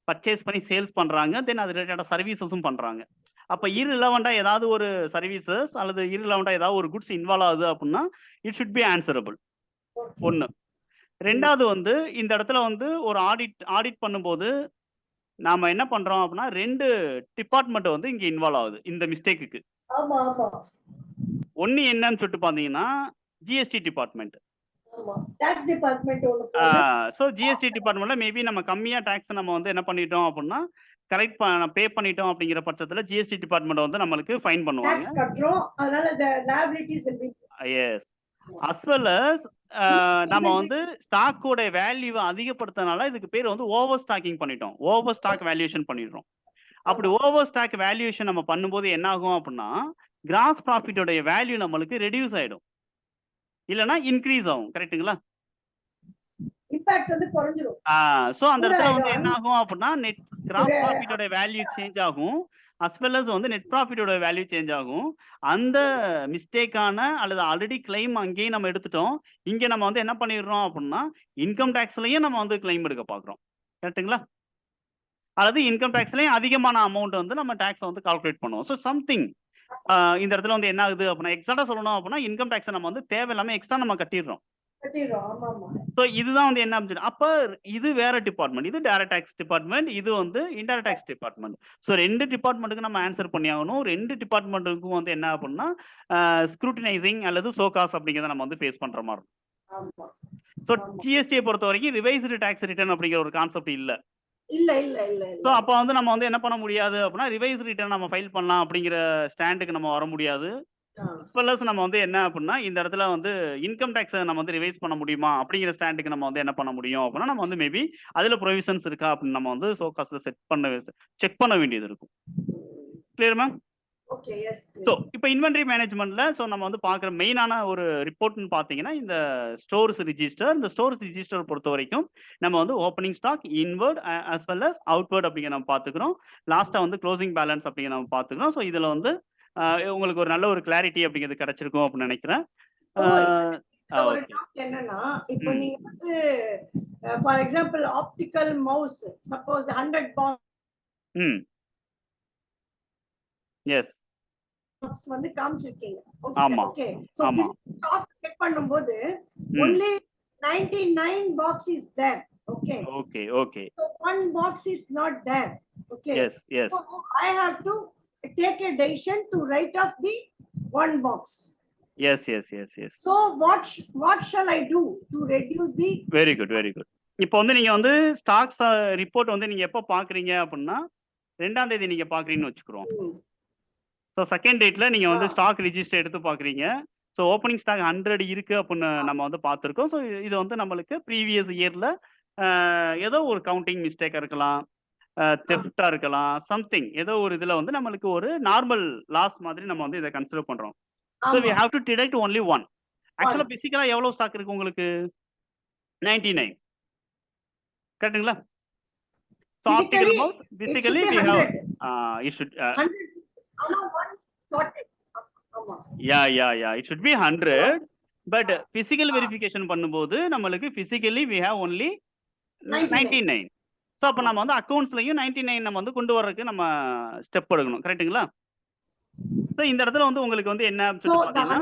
பர்ச்சேஸ் பண்ணி சேல்ஸ் பண்றாங்க. தென் அது ரிலேட்டடா சர்வீசஸும் பண்றாங்க. அப்ப இர்ரிலவென்ட்டா ஏதாவது ஒரு சர்வீசஸ் அல்லது இர்ரிலவென்ட்டா ஏதாவது ஒரு குட்ஸ் இன்வால்வ் ஆகுது அப்படின்னா, இட் ஷுட் பி ஆன்சரபிள். 1. 2வது வந்து இந்த இடத்துல வந்து ஒரு ஆடிட் பண்ணும்போது, நாம என்ன பண்றோம் அப்படின்னா, 2 டிபார்ட்மெண்ட் வந்து இங்க இன்வால்வ் ஆகுது இந்த மிஸ்டேக்குக்கு. ஆமா, ஆமா. 1 என்னன்னு சொல்லிட்டு பார்த்தீங்கன்னா, ஜிஎஸ்டி டிபார்ட்மெண்ட். ஆமா. டாக்ஸ் டிபார்ட்மெண்ட் ஒன்னு ஸோ ஜிஎஸ்டி டிபார்ட்மெண்ட்ல மேபி நம்ம கம்மியா டாக்ஸ் நம்ம வந்து என்ன பண்ணிட்டோம் அப்படின்னா, பே பண்ணிட்டோம் அப்படிங்கிற பட்சத்துல ஜிஎஸ்டி டிபார்ட்மெண்ட் வந்து நம்மளுக்கு ஃபைன் பண்ணுவாங்க. டாக்ஸ் கட்றோம். அதனால the liabilities will be yes. As well as நம்ம வந்து ஸ்டாக்கோட வேல்யூவை அதிகப்படுத்தனால இதுக்கு பேர் வந்து ஓவர் ஸ்டாக்கிங் பண்ணிட்டோம். ஓவர் ஸ்டாக் வேல்யூவேஷன் பண்ணிடுறோம். அப்படி ஓவர் ஸ்டாக் வேல்யூவேஷன் நம்ம பண்ணும்போது என்ன ஆகும் அப்படின்னா, கிராஸ் ப்ராஃபிட்டோட வேல்யூ நம்மளுக்கு ரெடியூஸ் ஆயிடும். இல்லனா இன்க்ரீஸ் ஆகும். கரெக்ட்டுங்களா? இம்பாக்ட் வந்து குறைஞ்சிரும். ஸோ அந்த இடத்துல வந்து என்ன ஆகும் அப்படின்னா, நெட் கிராஸ் ப்ராஃபிட்டோட வேல்யூ சேஞ்ச் ஆகும். அஸ் வெல் அஸ் வந்து நெட் ப்ராஃபிட்டோட வேல்யூ சேஞ்ச் ஆகும். அந்த மிஸ்டேக்கான அல்லது ஆல்ரெடி கிளைம் அங்கேயே நம்ம எடுத்துட்டோம். இங்க நம்ம வந்து என்ன பண்ணிடுறோம் அப்படின்னா, இன்கம் டாக்ஸ்லயும் நம்ம வந்து கிளைம் எடுக்க பார்க்குறோம். கரெக்ட்டுங்களா? அல்லது இன்கம் டாக்ஸ்லயும் அதிகமான அமௌண்ட் வந்து நம்ம டாக்ஸ் வந்து கால்குலேட் பண்ணுவோம். ஸோ சம்திங் இந்த இடத்துல வந்து என்ன ஆகுது அப்படின்னா, எக்ஸாக்ட்டா சொல்லணும் அப்படின்னா, இன்கம் டாக்ஸ நம்ம வந்து தேவையில்லாம எக்ஸ்ட்ரா நம்ம கட்டிடுறோம். ஆமா, ஆமா. ஸோ இதுதான் வந்து என்ன அப்படின்னு அப்ப இது வேற டிபார்ட்மெண்ட். இது டைரக்ட் டாக்ஸ் டிபார்ட்மெண்ட். இது வந்து இன்டைரக்ட் டாக்ஸ் டிபார்ட்மெண்ட். ஸோ 2 டிபார்ட்மெண்ட்டுக்கு நம்ம ஆன்சர் பண்ணி ஆகணும். 2 டிபார்ட்மெண்ட்டுக்கும் வந்து என்ன அப்படின்னா, ஸ்க்ரூட்டினைசிங் அல்லது சோகாஸ் அப்படிங்கிறத நம்ம வந்து ஃபேஸ் பண்ற மாதிரி இருக்கும். ஆமா. ஸோ ஜிஎஸ்டியை பொறுத்த வரைக்கும் ரிவைஸ்டு டாக்ஸ் ரிட்டர்ன் அப்படிங்கிற ஒரு கான்செப்ட் இல்ல. இல்ல, இல்ல, இல்ல. ஸோ அப்போ வந்து நம்ம வந்து என்ன பண்ண முடியாது அப்படின்னா, ரிவைஸ் ரிட்டர்ன் நம்ம ஃபைல் பண்ணலாம் அப்படிங்கிற ஸ்டாண்டுக்கு நம்ம வர முடியாது. ப்ளஸ் நம்ம வந்து என்ன அப்படின்னா இந்த இடத்துல வந்து இன்கம் டேக்ஸை நம்ம வந்து ரிவைஸ் பண்ண முடியுமா அப்படிங்கிற ஸ்டாண்டுக்கு நம்ம வந்து என்ன பண்ண முடியும் அப்படின்னா நம்ம வந்து மேபி அதுல ப்ரொவிஷன்ஸ் இருக்கா அப்படின்னு நம்ம வந்து சோகாஸ்ல செக் பண்ண வேண்டியது இருக்கும். Clear ma'am? Okay yes so இப்போ இன்வென்ட்ரி மேனேஜ்மெண்ட்ல ஸோ நம்ம வந்து பார்க்குற மெயினான ஒரு ரிப்போர்ட்னு பார்த்தீங்கன்னா இந்த ஸ்டோர்ஸ் ரிஜிஸ்டர். இந்த ஸ்டோர்ஸ் ரிஜிஸ்டர் பொறுத்த வரைக்கும் நம்ம வந்து opening stock, inward as well as outward அப்படிங்கிற நம்ம பார்த்துக்கிறோம். லாஸ்ட்டாக வந்து க்ளோசிங் பேலன்ஸ் அப்படிங்கிற நம்ம பார்த்துக்கிறோம். ஸோ இதில் வந்து உங்களுக்கு ஒரு நல்ல ஒரு கிளாரிட்டி அப்படிங்கிறது கிடைச்சிருக்கும் அப்படின்னு நினைக்கிறேன். ஒரு டவுட் என்னன்னா இப்போ நீங்க வந்து for example optical mouse suppose 100 box வந்து காமிச்சிருக்கீங்க. ஆமா. ஓகே சோ ஸ்டாக் செக் பண்ணும்போது only 99 box is there. Okay. Okay, okay. So one box is not there. Okay. Yes, yes. So I have to take a decision to write off the one box. Yes. So what shall I do to reduce the Very good. இப்போ வந்து நீங்க வந்து stocks report வந்து நீங்க எப்போ பாக்குறீங்க அப்படின்னா 2ஆம் தேதி நீங்க பாக்குறீங்கன்னு வச்சுக்கிறோம். ஸோ செகண்ட் டேட்ல நீங்க வந்து ஸ்டாக் ரிஜிஸ்டர் எடுத்து பாக்குறீங்க. ஸோ ஓப்பனிங் ஸ்டாக் 100 இருக்கு அப்படின்னு நம்ம வந்து பார்த்துருக்கோம். ஸோ இது வந்து நம்மளுக்கு ப்ரீவியஸ் இயர்ல ஏதோ ஒரு கவுண்டிங் மிஸ்டேக்கா இருக்கலாம், தெஃப்டா இருக்கலாம், சம்திங் ஏதோ ஒரு இதுல வந்து நம்மளுக்கு ஒரு நார்மல் லாஸ் மாதிரி நம்ம வந்து இதை கன்சிடர் பண்றோம். So we have to detect only one. ஆக்சுவலா பிசிக்கலா எவ்வளவு ஸ்டாக் இருக்கு உங்களுக்கு? 99. கரெக்ட்டுங்களா? So optical mouse physically we have it should it should be 100, but physical verification பண்ணும்போது நம்மளுக்கு physically we have only 99. So அப்போ நம்ம வந்து அக்கௌண்ட்ஸ்லையும் 99 நம்ம வந்து கொண்டு வர்றதுக்கு நம்ம ஸ்டெப் எடுக்கணும். கரெக்ட்டுங்களா? ஸோ இந்த இடத்துல வந்து உங்களுக்கு வந்து என்ன பார்த்தீங்கன்னா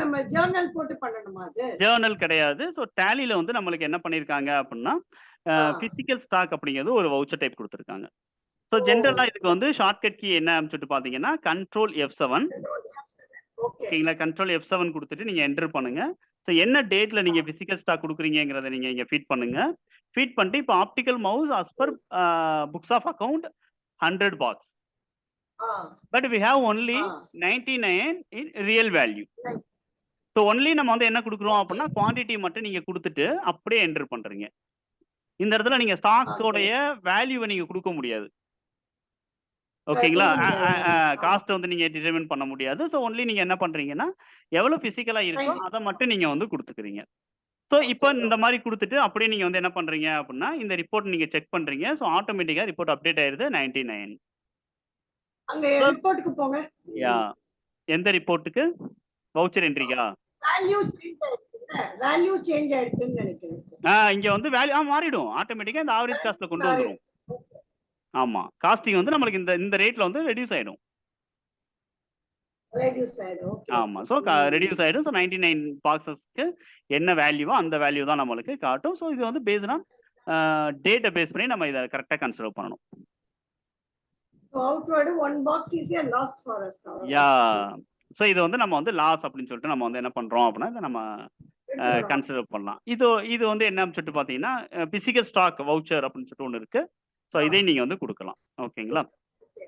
நம்ம ஜர்னல் போட்டு பண்ணணுமா? அது ஜர்னல் கிடையாது. ஸோ டேலில வந்து நம்மளுக்கு என்ன பண்ணிருக்காங்க அப்படின்னா பிசிக்கல் ஸ்டாக் அப்படிங்கிறது ஒரு வவுச்சர் டைப் கொடுத்துருக்காங்க. ஸோ ஜென்ரலா இதுக்கு வந்து ஷார்ட்கட் கீ என்ன சொல்லிட்டு பாத்தீங்கன்னா Ctrl F7. ஓகேங்களா? Ctrl F7 கொடுத்துட்டு நீங்க என்டர் பண்ணுங்க. ஸோ என்ன டேட்ல நீங்க பிசிக்கல் ஸ்டாக் கொடுக்குறீங்கிறத நீங்க இங்க ஃபீட் பண்ணுங்க. ஃபீட் பண்ணிட்டு இப்போ optical mouse as per books of account 100 box, but we have only 99 in real value. So only நம்ம வந்து என்ன கொடுக்குறோம் அப்படின்னா குவான்டிட்டி மட்டும் நீங்க கொடுத்துட்டு அப்படியே என்டர் பண்றீங்க. இந்த இடத்துல நீங்க ஸ்டாக்கோடைய வேல்யூவை நீங்க கொடுக்க முடியாது. ஓகேங்களா? காஸ்ட் வந்து நீங்க டிட்டர்மின் பண்ண முடியாது. ஸோ ஒன்லி நீங்க என்ன பண்றீங்கன்னா எவ்வளவு பிசிக்கலா இருக்கோ அதை மட்டும் நீங்க வந்து கொடுத்துக்கிறீங்க. ஸோ இப்போ இந்த மாதிரி கொடுத்துட்டு அப்படியே நீங்க வந்து என்ன பண்றீங்க அப்படின்னா இந்த ரிப்போர்ட் நீங்க செக் பண்றீங்க. ஸோ ஆட்டோமேட்டிக்கா ரிப்போர்ட் அப்டேட் ஆயிருது 99. அங்க ரிப்போர்ட்டுக்கு போங்க. எந்த ரிப்போர்ட்டுக்கு? வவுச்சர் என்ட்ரிக்கா? வேல்யூ சேஞ்ச் ஆயிடுச்சுன்னு நினைக்கிறேன். இங்க வந்து வேல்யூ மாறிடும் ஆட்டோமேட்டிக்கா. இந்த ஆவரேஜ் காஸ்ட்ல கொண்டு வந்துரும். ஆமா, காஸ்டிங் வந்து நம்மளுக்கு இந்த ரேட்ல வந்து ரெடியூஸ் ஆயிடும். ஆமா, ஸோ ரெடியூஸ் ஆயிடும். ஸோ 99 பாக்ஸஸ்க்கு என்ன வேல்யூவோ அந்த வேல்யூ தான் நம்மளுக்கு காட்டும். ஸோ இது வந்து பேஸ்னா டேட்டா பேஸ் பண்ணி நம்ம இதை கரெக்டாக கன்சிடர் பண்ணணும். ஸோ இது வந்து நம்ம வந்து லாஸ் அப்படின்னு சொல்லிட்டு நம்ம வந்து என்ன பண்றோம் அப்படின்னா இதை நம்ம கன்சிடர் பண்ணலாம். இது வந்து என்ன சொல்லிட்டு பார்த்தீங்கன்னா பிசிக்கல் ஸ்டாக் வவுச்சர் அப்படின்னு சொல்லிட்டு ஒன்று இருக்கு. ஸோ இதை நீங்க வந்து கொடுக்கலாம். ஓகேங்களா?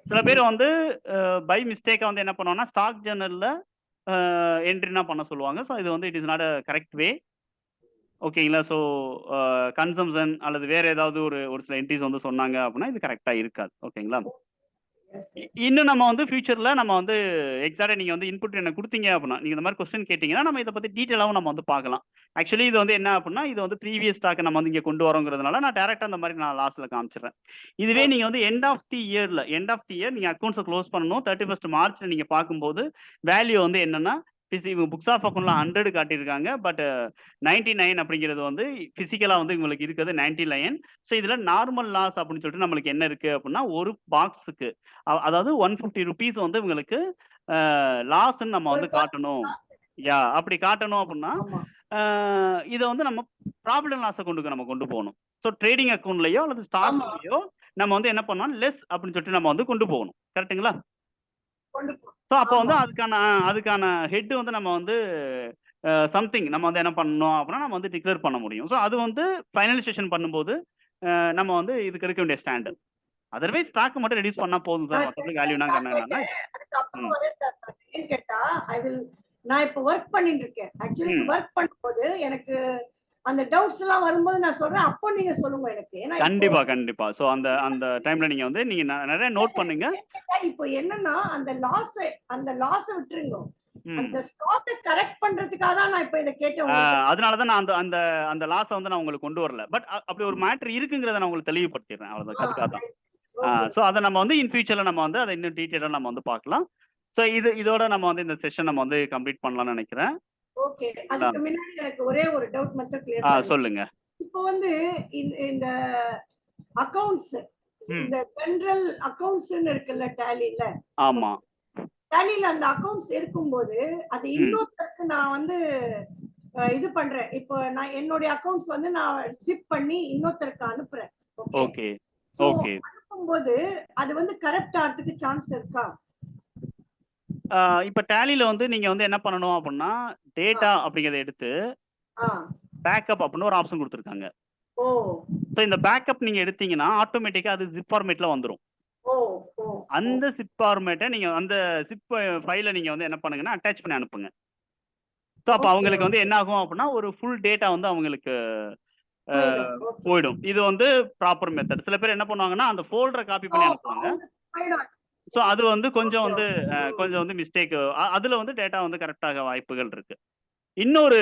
சில பேர் வந்து பை மிஸ்டேக்கா வந்து என்ன பண்ணுவாங்கன்னா ஸ்டாக் ஜர்னல்ல என்ட்ரினா பண்ண சொல்லுவாங்க. ஸோ இது வந்து it is not a correct way. ஓகேங்களா? ஸோ கன்சம்ஷன் அல்லது வேற ஏதாவது ஒரு சில என்ட்ரிஸ் வந்து சொன்னாங்க அப்படின்னா இது கரெக்டா இருக்காது. ஓகேங்களா? இன்னும் நம்ம வந்து ஃபியூச்சர்ல நம்ம வந்து எக்ஸாக்டா நீங்க வந்து இன்புட் என்ன கொடுத்தீங்க அப்படின்னா நீங்க இந்த மாதிரி கொஸ்டின் கேட்டீங்கன்னா நம்ம இதை பத்தி டீட்டெயிலாவும் நம்ம வந்து பார்க்கலாம். ஆக்சுவலி இது வந்து என்ன அப்படின்னா இது வந்து ப்ரீவியஸ் ஸ்டாக் நம்ம வந்து இங்க கொண்டு வரோங்கிறதுனால நான் டைரக்டா அந்த மாதிரி நான் லாஸ்ட்ல காமிச்சிடுறேன். இதுவே நீங்க வந்து எண்ட் ஆஃப் தி இயர் நீங்க அக்கௌண்ட்ஸை க்ளோஸ் பண்ணணும் 31 மார்ச்ல நீங்க பார்க்கும்போது வேல்யூ வந்து என்னன்னா புக்ஸ் ஆஃப் அக்கௌண்ட்ல 100 காட்டியிருக்காங்க, பட் 99 அப்படிங்கிறது வந்து பிசிக்கலா வந்து உங்களுக்கு இருக்கிறது 99. ஸோ இதுல நார்மல் லாஸ் அப்படின்னு சொல்லிட்டு நம்மளுக்கு என்ன இருக்கு அப்படின்னா ஒரு பாக்ஸுக்கு அதாவது 150 ருபீஸ் வந்து உங்களுக்கு லாஸ்ன்னு நம்ம வந்து காட்டணும். அப்படி காட்டணும் அப்படின்னா இதை வந்து நம்ம ப்ராஃபிட் அண்ட் லாஸை நம்ம கொண்டு போகணும். ஸோ ட்ரேடிங் அக்கௌண்ட்லயோ அல்லது ஸ்டாக்லயோ நம்ம வந்து என்ன பண்ணணும் லெஸ் அப்படின்னு சொல்லிட்டு நம்ம வந்து கொண்டு போகணும். கரெக்டுங்களா? ஸோ அப்போ வந்து அதுக்கான ஹெட் வந்து நம்ம வந்து சம்திங் நம்ம வந்து என்ன பண்ணணும் அப்படின்னா நம்ம வந்து டிக்ளேர் பண்ண முடியும். ஸோ அது வந்து ஃபைனலைசேஷன் பண்ணும்போது நம்ம வந்து இதுக்கு எடுக்க வேண்டிய ஸ்டாண்டு. அதர்வைஸ் ஸ்டாக் மட்டும் ரெடியூஸ் பண்ணா போதும் சார். மற்றபடி வேல்யூனா என்னன்னா அதுக்கப்புறம் வரேன் சார். ஏன்னு கேட்டா ஐ வில் நான் இப்போ ஒர்க் பண்ணிட்டு இருக்கேன். ஆக்சுவலி ஒர்க் பண்ணும்போது எனக்கு அந்த டவுட்ஸ் எல்லாம் வரும்போது நான் சொல்றேன். அப்போ நீங்க சொல்லுங்க எனக்கு. ஏன்னா கண்டிப்பா கண்டிப்பா. ஸோ அந்த அந்த டைம்ல நீங்க வந்து நீங்க நிறைய நோட் பண்ணுங்க. இப்போ என்னன்னா அந்த லாஸ் விட்டுருங்க. அந்த ஸ்டாக் கரெக்ட் பண்றதுக்காக தான் நான் இப்போ இத கேட்டேன். அதனால தான் நான் அந்த அந்த அந்த லாஸ வந்து நான் உங்களுக்கு கொண்டு வரல. பட் அப்படி ஒரு மேட்டர் இருக்குங்கிறத நான் உங்களுக்கு தெளிவுபடுத்திடுறேன். அவ்வளவுதான். அதுக்காக தான். ஸோ அதை நம்ம வந்து இன் ஃபியூச்சர்ல நம்ம வந்து அதை இன்னும் டீட்டெயிலாக நம்ம வந்து பார்க்கலாம். ஸோ இதோட நம்ம வந்து இந்த செஷன் நம்ம வந்து கம்ப்ளீட் பண்ணலாம்னு நினைக்கிறேன். ஓகே. அதுக்கு முன்னாடி எனக்கு ஒரே ஒரு டவுட் மட்டும் கிளியர் பண்ணுங்க. சொல்லுங்க. இப்போ வந்து இந்த அக்கவுண்ட்ஸ் இந்த ஜெனரல் அக்கவுண்ட்ஸ்னு இருக்குல்ல டேலில. ஆமா. டேலில அந்த அக்கவுண்ட்ஸ் இருக்கும்போது அது இன்னொருத்தருக்கு நான் வந்து இது பண்றேன். இப்போ நான் என்னோட அக்கவுண்ட்ஸ் வந்து நான் ஷிப் பண்ணி இன்னொருத்தருக்கு அனுப்புறேன். ஓகே. ஓகே. அனுப்பும்போது அது வந்து கரெக்ட் ஆகிறதுக்கு சான்ஸ் இருக்கா? இப்ப டேலில வந்து நீங்க வந்து என்ன பண்ணணும் அப்படின்னா டேட்டா அப்படிங்கறத எடுத்து பேக்கப் அப்படின்னு ஒரு ஆப்ஷன் கொடுத்துருக்காங்க. ஸோ இந்த பேக்கப் நீங்க எடுத்தீங்கன்னா ஆட்டோமேட்டிக்கா அது ஜிப் ஃபார்மேட்ல வந்துடும். அந்த ஜிப் ஃபார்மேட்டை நீங்க அந்த ஜிப் ஃபைலை நீங்க வந்து என்ன பண்ணுங்கன்னா அட்டாச் பண்ணி அனுப்புங்க. ஸோ அப்போ அவங்களுக்கு வந்து என்ன ஆகும் அப்படின்னா ஒரு ஃபுல் டேட்டா வந்து அவங்களுக்கு போயிடும். இது வந்து ப்ராப்பர் மெத்தட். சில பேர் என்ன பண்ணுவாங்கன்னா அந்த ஃபோல்டரை காப்பி பண்ணி அனுப்புவாங்க. ஸோ அது வந்து கொஞ்சம் வந்து மிஸ்டேக். அதுல வந்து டேட்டா வந்து கரெக்டாக வாய்ப்புகள் இருக்கு. இன்னொரு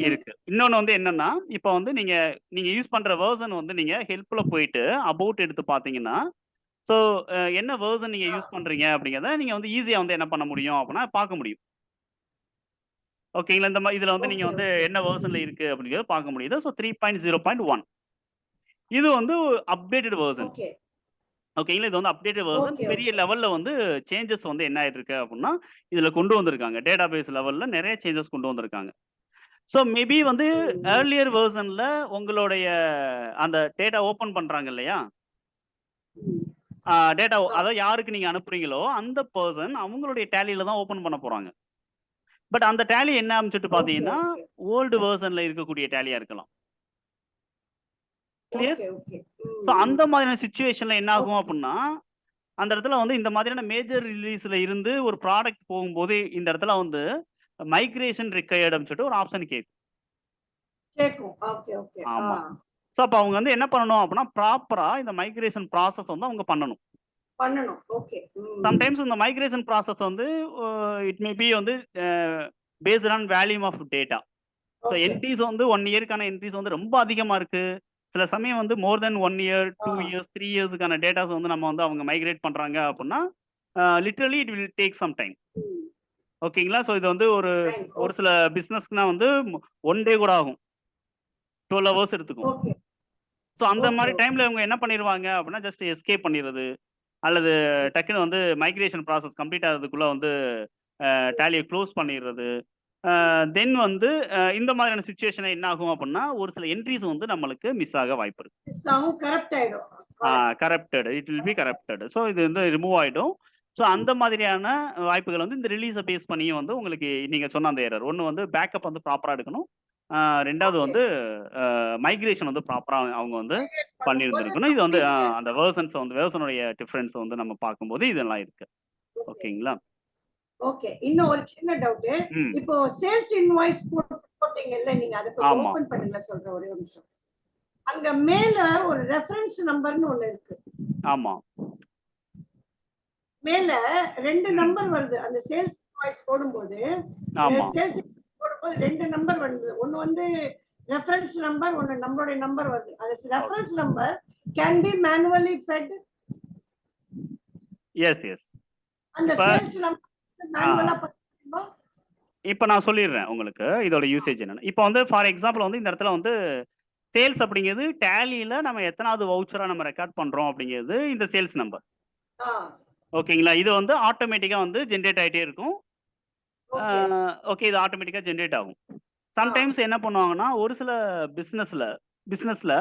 இருக்கு. இன்னொன்னு வந்து என்னன்னா இப்போ வந்து நீங்க யூஸ் பண்ற வெர்ஷன் வந்து நீங்க ஹெல்ப்ல போயிட்டு அபவுட் எடுத்து பாத்தீங்கன்னா ஸோ என்ன வெர்ஷன் நீங்க யூஸ் பண்றீங்க அப்படிங்கிறத நீங்க வந்து ஈஸியா வந்து என்ன பண்ண முடியும் அப்படின்னா பார்க்க முடியும். ஓகேங்களா? இந்த மாதிரி இதுல வந்து நீங்க வந்து என்ன வெர்ஷன்ல இருக்கு அப்படிங்கறத பார்க்க முடியுது. ஸோ 3.0.1 இது வந்து அப்டேட்டட் வெர்ஷன். ஓகேங்களா? இது வந்து அப்டேட்டட் வெர்ஷன். பெரிய லெவல்ல வந்து சேஞ்சஸ் வந்து என்ன ஆயிட்டு இருக்கு அப்படின்னா இதுல கொண்டு வந்திருக்காங்க. டேட்டாபேஸ் லெவல்ல நிறைய சேஞ்சஸ் கொண்டு வந்திருக்காங்க. ஸோ மேபி வந்து ஏர்லியர் வெர்ஷன்ல உங்களுடைய அந்த டேட்டா ஓபன் பண்றாங்க இல்லையா? டேட்டா அதாவது யாருக்கு நீங்க அனுப்புறீங்களோ அந்த பர்சன் அவங்களுடைய டேலியில தான் ஓபன் பண்ண போறாங்க. பட் அந்த டேலி என்ன அமைச்சிட்டு பாத்தீங்கன்னா ஓல்டு வெர்ஷன்ல இருக்கக்கூடிய டேலியா இருக்கலாம். கிளியர்? ஸோ அந்த மாதிரியான சிச்சுவேஷன்ல என்ன ஆகும் அப்படின்னா அந்த இடத்துல வந்து இந்த மாதிரியான மேஜர் ரிலீஸ்ல இருந்து ஒரு ப்ராடக்ட் போகும்போது இந்த இடத்துல வந்து மைக்ரேஷன் ரிக்வயர்டுன்னு சொல்லிட்டு ஒரு ஆப்ஷன் கேட்கும். ஆமா. ஸோ அப்போ அவங்க வந்து என்ன பண்ணணும் அப்படின்னா ப்ராப்பரா இந்த மைக்ரேஷன் ப்ராசஸ் வந்து அவங்க பண்ணணும். சம்டைம்ஸ் இந்த மைக்ரேஷன் ப்ராசஸ் வந்து இட் மே பி வந்து based on volume of data. So entries வந்து 1 இயருக்கான என்ட்ரிஸ் வந்து ரொம்ப அதிகமா இருக்கு. சில சமயம் வந்து மோர் தென் 1 இயர் 2 இயர்ஸ் 3 இயர்ஸ்க்கான டேட்டாஸ் வந்து நம்ம வந்து அவங்க மைக்ரேட் பண்றாங்க அப்படின்னா literally it will take some time. ஓகேங்களா? ஸோ இது வந்து ஒரு சில பிஸ்னஸ்க்குனா வந்து 1 டே கூட ஆகும். 12 ஹவர்ஸ் எடுத்துக்கும். ஸோ அந்த மாதிரி டைம்ல இவங்க என்ன பண்ணிடுவாங்க அப்படின்னா ஜஸ்ட் எஸ்கேப் பண்ணிடுறது அல்லது டக்குன்னு வந்து மைக்ரேஷன் ப்ராசஸ் கம்ப்ளீட் ஆகிறதுக்குள்ள வந்து டேலியை க்ளோஸ் பண்ணிடுறது. தென் வந்து இந்த மாதிரியான சுச்சுவேஷன் என்ன ஆகும் அப்படின்னா ஒரு சில என்ட்ரிஸ் வந்து நம்மளுக்கு மிஸ் ஆக வாய்ப்பு இருக்கு. Corrupted. It will be corrupted. So இது வந்து ரிமூவ் ஆயிடும். ஸோ அந்த மாதிரியான வாய்ப்புகள் வந்து இந்த ரிலீஸை பேஸ் பண்ணியும் வந்து உங்களுக்கு நீங்க சொன்ன அந்த எரர் ஒன்று வந்து பேக்கப் வந்து ப்ராப்பரா எடுக்கணும். ரெண்டாவது வந்து மைக்ரேஷன் வந்து ப்ராப்பரா அவங்க வந்து பண்ணியிருந்திருக்கணும். இது வந்து அந்த வெர்ஷனுடைய டிஃபரன்ஸ் வந்து நம்ம பார்க்கும்போது இதெல்லாம் இருக்கு. ஓகேங்களா? ஓகே. இன்னும் ஒரு சின்ன டவுட். இப்போ சேல்ஸ் இன்வாய்ஸ் போட்டீங்கல்ல நீங்க அதை கொஞ்சம் ஓபன் பண்ணுங்க சொல்றேன் ஒரே ஒரு நிமிஷம். அங்க மேல ஒரு ரெஃபரன்ஸ் நம்பர்னு ஒன்னு இருக்கு. ஆமா. மேல 2 நம்பர் வருது. அந்த சேல்ஸ் இன்வாய்ஸ் போடும்போது சேல்ஸ் போடும்போது 2 நம்பர் வருது. ஒன்னு வந்து ரெஃபரன்ஸ் நம்பர், ஒன்னு நம்மளுடைய நம்பர் வருது. அந்த reference number can be manually fed. Yes yes. அந்த சேல்ஸ் நம்பர் மேனுவலா பண்ணுமா? இப்போ நான் சொல்லிடுறேன் உங்களுக்கு இதோட யூசேஜ் என்னன்னு. இப்போ வந்து ஃபார் எக்ஸாம்பிள் வந்து இந்த இடத்துல வந்து சேல்ஸ் அப்படிங்கிறது டேலியில நம்ம எத்தனாவது வவுச்சரா நம்ம ரெக்கார்ட் பண்றோம் அப்படிங்கிறது இந்த சேல்ஸ் நம்பர். ஓகேங்களா? இது வந்து ஆட்டோமேட்டிக்கா வந்து ஜென்ரேட் ஆகிட்டே இருக்கும். ஓகே, இது ஆட்டோமேட்டிக்கா ஜென்ரேட் ஆகும். சம்டைம்ஸ் என்ன பண்ணுவாங்கன்னா ஒரு சில பிஸ்னஸ்ல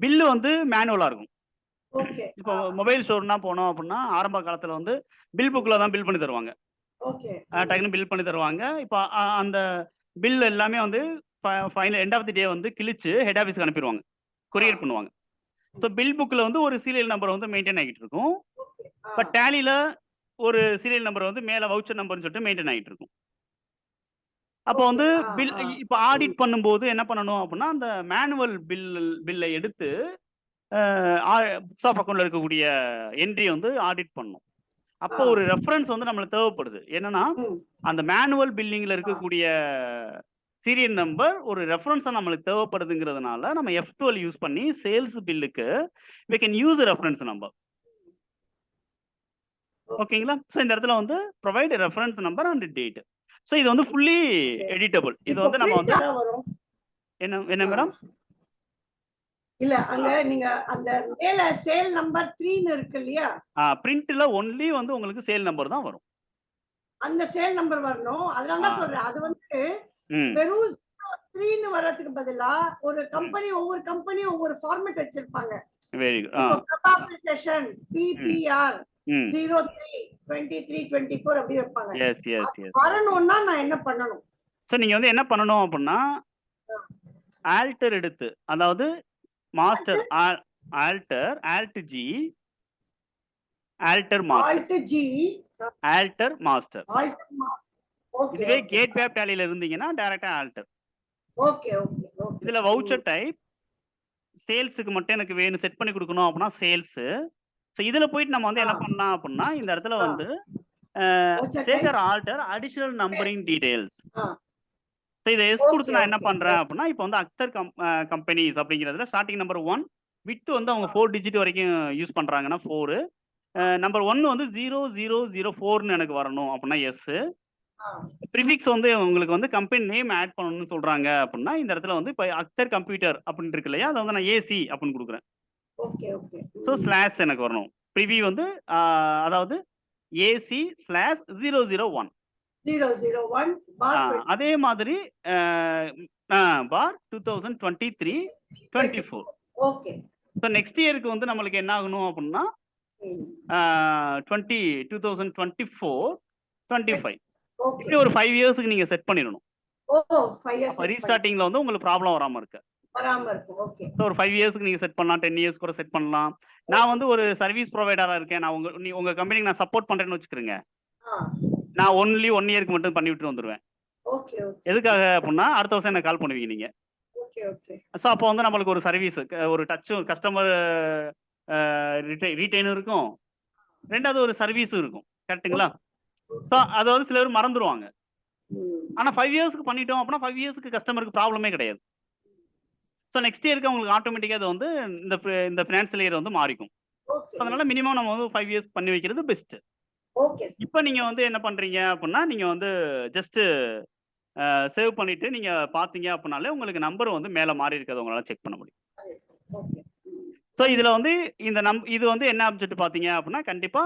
பில்லு வந்து மேனுவலா இருக்கும். இப்போ மொபைல் ஸ்டோர்னா போனோம் அப்படின்னா ஆரம்ப காலத்துல வந்து பில் புக்ல தான் பில் பண்ணி தருவாங்க. டக்குன்னு பில் பண்ணி தருவாங்க. இப்போ அந்த பில் எல்லாமே வந்து ஃபைனல் எண்ட் ஆஃப் தி டே வந்து கிழிச்சு ஹெட் ஆஃபீஸ்க்கு அனுப்பிடுவாங்க, கொரியர் பண்ணுவாங்க. ஸோ பில் புக்கில் வந்து ஒரு சீரியல் நம்பர் வந்து மெயின்டைன் ஆகிட்டு இருக்கும். பட் டேலியில் ஒரு சீரியல் நம்பர் வந்து மேலே வவுச்சர் நம்பர்னு சொல்லிட்டு மெயின்டைன் ஆகிட்டு இருக்கும். அப்போ வந்து பில் இப்போ ஆடிட் பண்ணும்போது என்ன பண்ணணும் அப்படின்னா, அந்த மேனுவல் பில்லை எடுத்து புக்ஸ் ஆஃப் அக்கௌண்ட்ல இருக்கக்கூடிய என்ட்ரி வந்து ஆடிட் பண்ணணும். அப்போ ஒரு ரெஃபரன்ஸ் வந்து நம்மளுக்கு தேவைப்படுது. என்னன்னா, அந்த மேனுவல் பில்லிங்ல இருக்கக்கூடிய சீரியல் நம்பர் ஒரு ரெஃபரன்ஸா நம்மளுக்கு தேவைப்படுதுங்கிறதுனால நம்ம F12 யூஸ் பண்ணி சேல்ஸ் பில்லுக்கு we can use a reference number. ஓகேங்களா? ஸோ இந்த இடத்துல வந்து provide reference number and date. So இது வந்து ஃபுல்லி எடிட்டபிள். இது வந்து நம்ம வந்து என்ன மேடம்? இல்ல அங்க நீங்க அந்த மேல சேல் நம்பர் 3 ன்னு இருக்கு இல்லையா? பிரிண்ட்ல ஒன்லி வந்து உங்களுக்கு சேல் நம்பர் தான் வரும். அந்த சேல் நம்பர் வரணும். அதனால தான் சொல்றேன். அது வந்து வெறும் 3 ன்னு வரதுக்கு பதிலா ஒரு கம்பெனி ஒவ்வொரு கம்பெனியும் ஒவ்வொரு ஃபார்மேட் வச்சிருப்பாங்க. Very good. இப்போ பிரபாகர் செஷன் PPR 03 23 24 அப்படி வைப்பாங்க. Yes yes yes. வரணும்னா நான் என்ன பண்ணணும்? ஸோ நீங்க வந்து என்ன பண்ணணும் அப்படின்னா, ஆல்டர் எடுத்து, அதாவது master alt G alter master. Okay. இதுவே கேட் வேப் டேலில இருந்தீங்கன்னா டைரக்டா ஆல்டர். Okay okay okay. இதுல வவுச்சர் டைப் சேல்ஸுக்கு மட்டும் எனக்கு வேணும் செட் பண்ணி கொடுக்கணும் அப்படின்னா சேல்ஸ். ஸோ இதுல போயிட்டு நம்ம வந்து என்ன பண்ணலாம் அப்படின்னா, இந்த இடத்துல வந்து changer alter additional numbering details. So இதை எஸ் கொடுத்து நான் என்ன பண்றேன் அப்படின்னா, இப்போ வந்து அக்தர் கம்பெனிஸ் அப்படிங்கிறதுல ஸ்டார்டிங் நம்பர் 1 விட்டு வந்து அவங்க 4 டிஜிட் வரைக்கும் யூஸ் பண்றாங்கன்னா 4, நம்பர் 1 வந்து 0004ன்னு எனக்கு வரணும் அப்படின்னா எஸ். ப்ரிஃபிக்ஸ் வந்து உங்களுக்கு வந்து கம்பெனி நேம் ஆட் பண்ணணும்னு சொல்றாங்க அப்படின்னா, இந்த இடத்துல வந்து இப்போ அக்தர் கம்ப்யூட்டர் அப்படின்னு இருக்கு இல்லையா, அதை வந்து நான் ஏசி அப்படின்னு கொடுக்குறேன். Okay okay. ஸோ ஸ்லாஷ் எனக்கு வரணும். ப்ரிவி வந்து அதாவது ஏசி ஸ்லாஷ் 001. அதே மாதிரி பார் 2023-24. ஓகே. ஸோ நெக்ஸ்ட் இயருக்கு வந்து நம்மளுக்கு என்ன ஆகணும் அப்படின்னா 2024-25 இப்படி ஒரு 5 இயர்ஸ்க்கு நீங்க செட் பண்ணிடணும். ரீஸ்டார்டிங்ல வந்து உங்களுக்கு ப்ராப்ளம் வராம இருக்கு. ஸோ ஒரு 5 இயர்ஸ்க்கு நீங்க செட் பண்ணலாம், 10 இயர்ஸ் கூட செட் பண்ணலாம். நான் வந்து ஒரு சர்வீஸ் ப்ரொவைடரா இருக்கேன், நான் உங்க கம்பெனிக்கு நான் சப்போர்ட் பண்றேன்னு வச்சுக்கிறேங்க, நான் ஒன்லி 1 இயருக்கு மட்டும் பண்ணி விட்டு வந்துருவேன். எதுக்காக அப்படின்னா அடுத்த வருஷம் எனக்கு கால் பண்ணுவீங்க நீங்க. ஸோ அப்போ வந்து நம்மளுக்கு ஒரு சர்வீஸ், ஒரு டச்சும் கஸ்டமர் ரீட்டைனும் இருக்கும், ரெண்டாவது ஒரு சர்வீஸும் இருக்கும். கரெக்டுங்களா? ஸோ அதை வந்து சில பேர் மறந்துடுவாங்க. ஆனால் 5 இயர்ஸ்க்கு பண்ணிட்டோம் அப்படின்னா 5 இயர்ஸ்க்கு கஸ்டமருக்கு ப்ராப்ளமே கிடையாது. ஸோ நெக்ஸ்ட் இயருக்கு உங்களுக்கு ஆட்டோமேட்டிக்காக அது வந்து இந்த ஃபினான்ஷியல் இயர் வந்து மாறிக்கும். அதனால மினிமம் நம்ம வந்து 5 இயர்ஸ் பண்ணி வைக்கிறது பெஸ்ட். இப்போ நீங்க வந்து என்ன பண்றீங்க அப்படின்னா, நீங்க வந்து ஜஸ்ட் சேவ் பண்ணிட்டு நீங்க பாத்தீங்க அப்படின்னாலே உங்களுக்கு நம்பர் வந்து மேல மாறி இருக்கிறத உங்களால செக் பண்ண முடியும். ஸோ இதுல வந்து இது வந்து என்ன ஆப்ஜெக்ட் பாத்தீங்க அப்படின்னா, கண்டிப்பா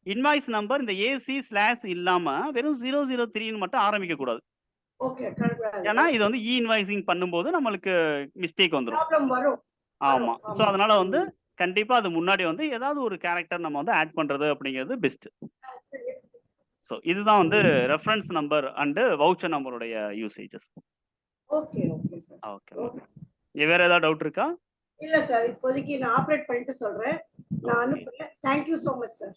இன்வாய்ஸ் நம்பர் இந்த ஏசி ஸ்லாஷ் இல்லாம வெறும் 003ன்னு மட்டும் ஆரம்பிக்க கூடாது. ஏன்னா இது வந்து இன்வாய்சிங் பண்ணும்போது நம்மளுக்கு மிஸ்டேக் வந்துடும். ஆமா. ஸோ அதனால வந்து கண்டிப்பா அது முன்னாடி வந்து ஏதாவது ஒரு கேரக்டர் நம்ம வந்து ஆட் பண்றது அப்படிங்கிறது பெஸ்ட். ஸோ இதுதான் வந்து ரெஃபரன்ஸ் நம்பர் அண்ட் வவுச்சர் நம்பருடைய யூசேஜஸ். ஓகே வேற ஏதாவது டவுட் இருக்கா? இல்ல சார், இப்போதைக்கு நான் ஆபரேட் பண்ணிட்டு சொல்றேன். நான் அனுப்புறேன். Thank you so much sir.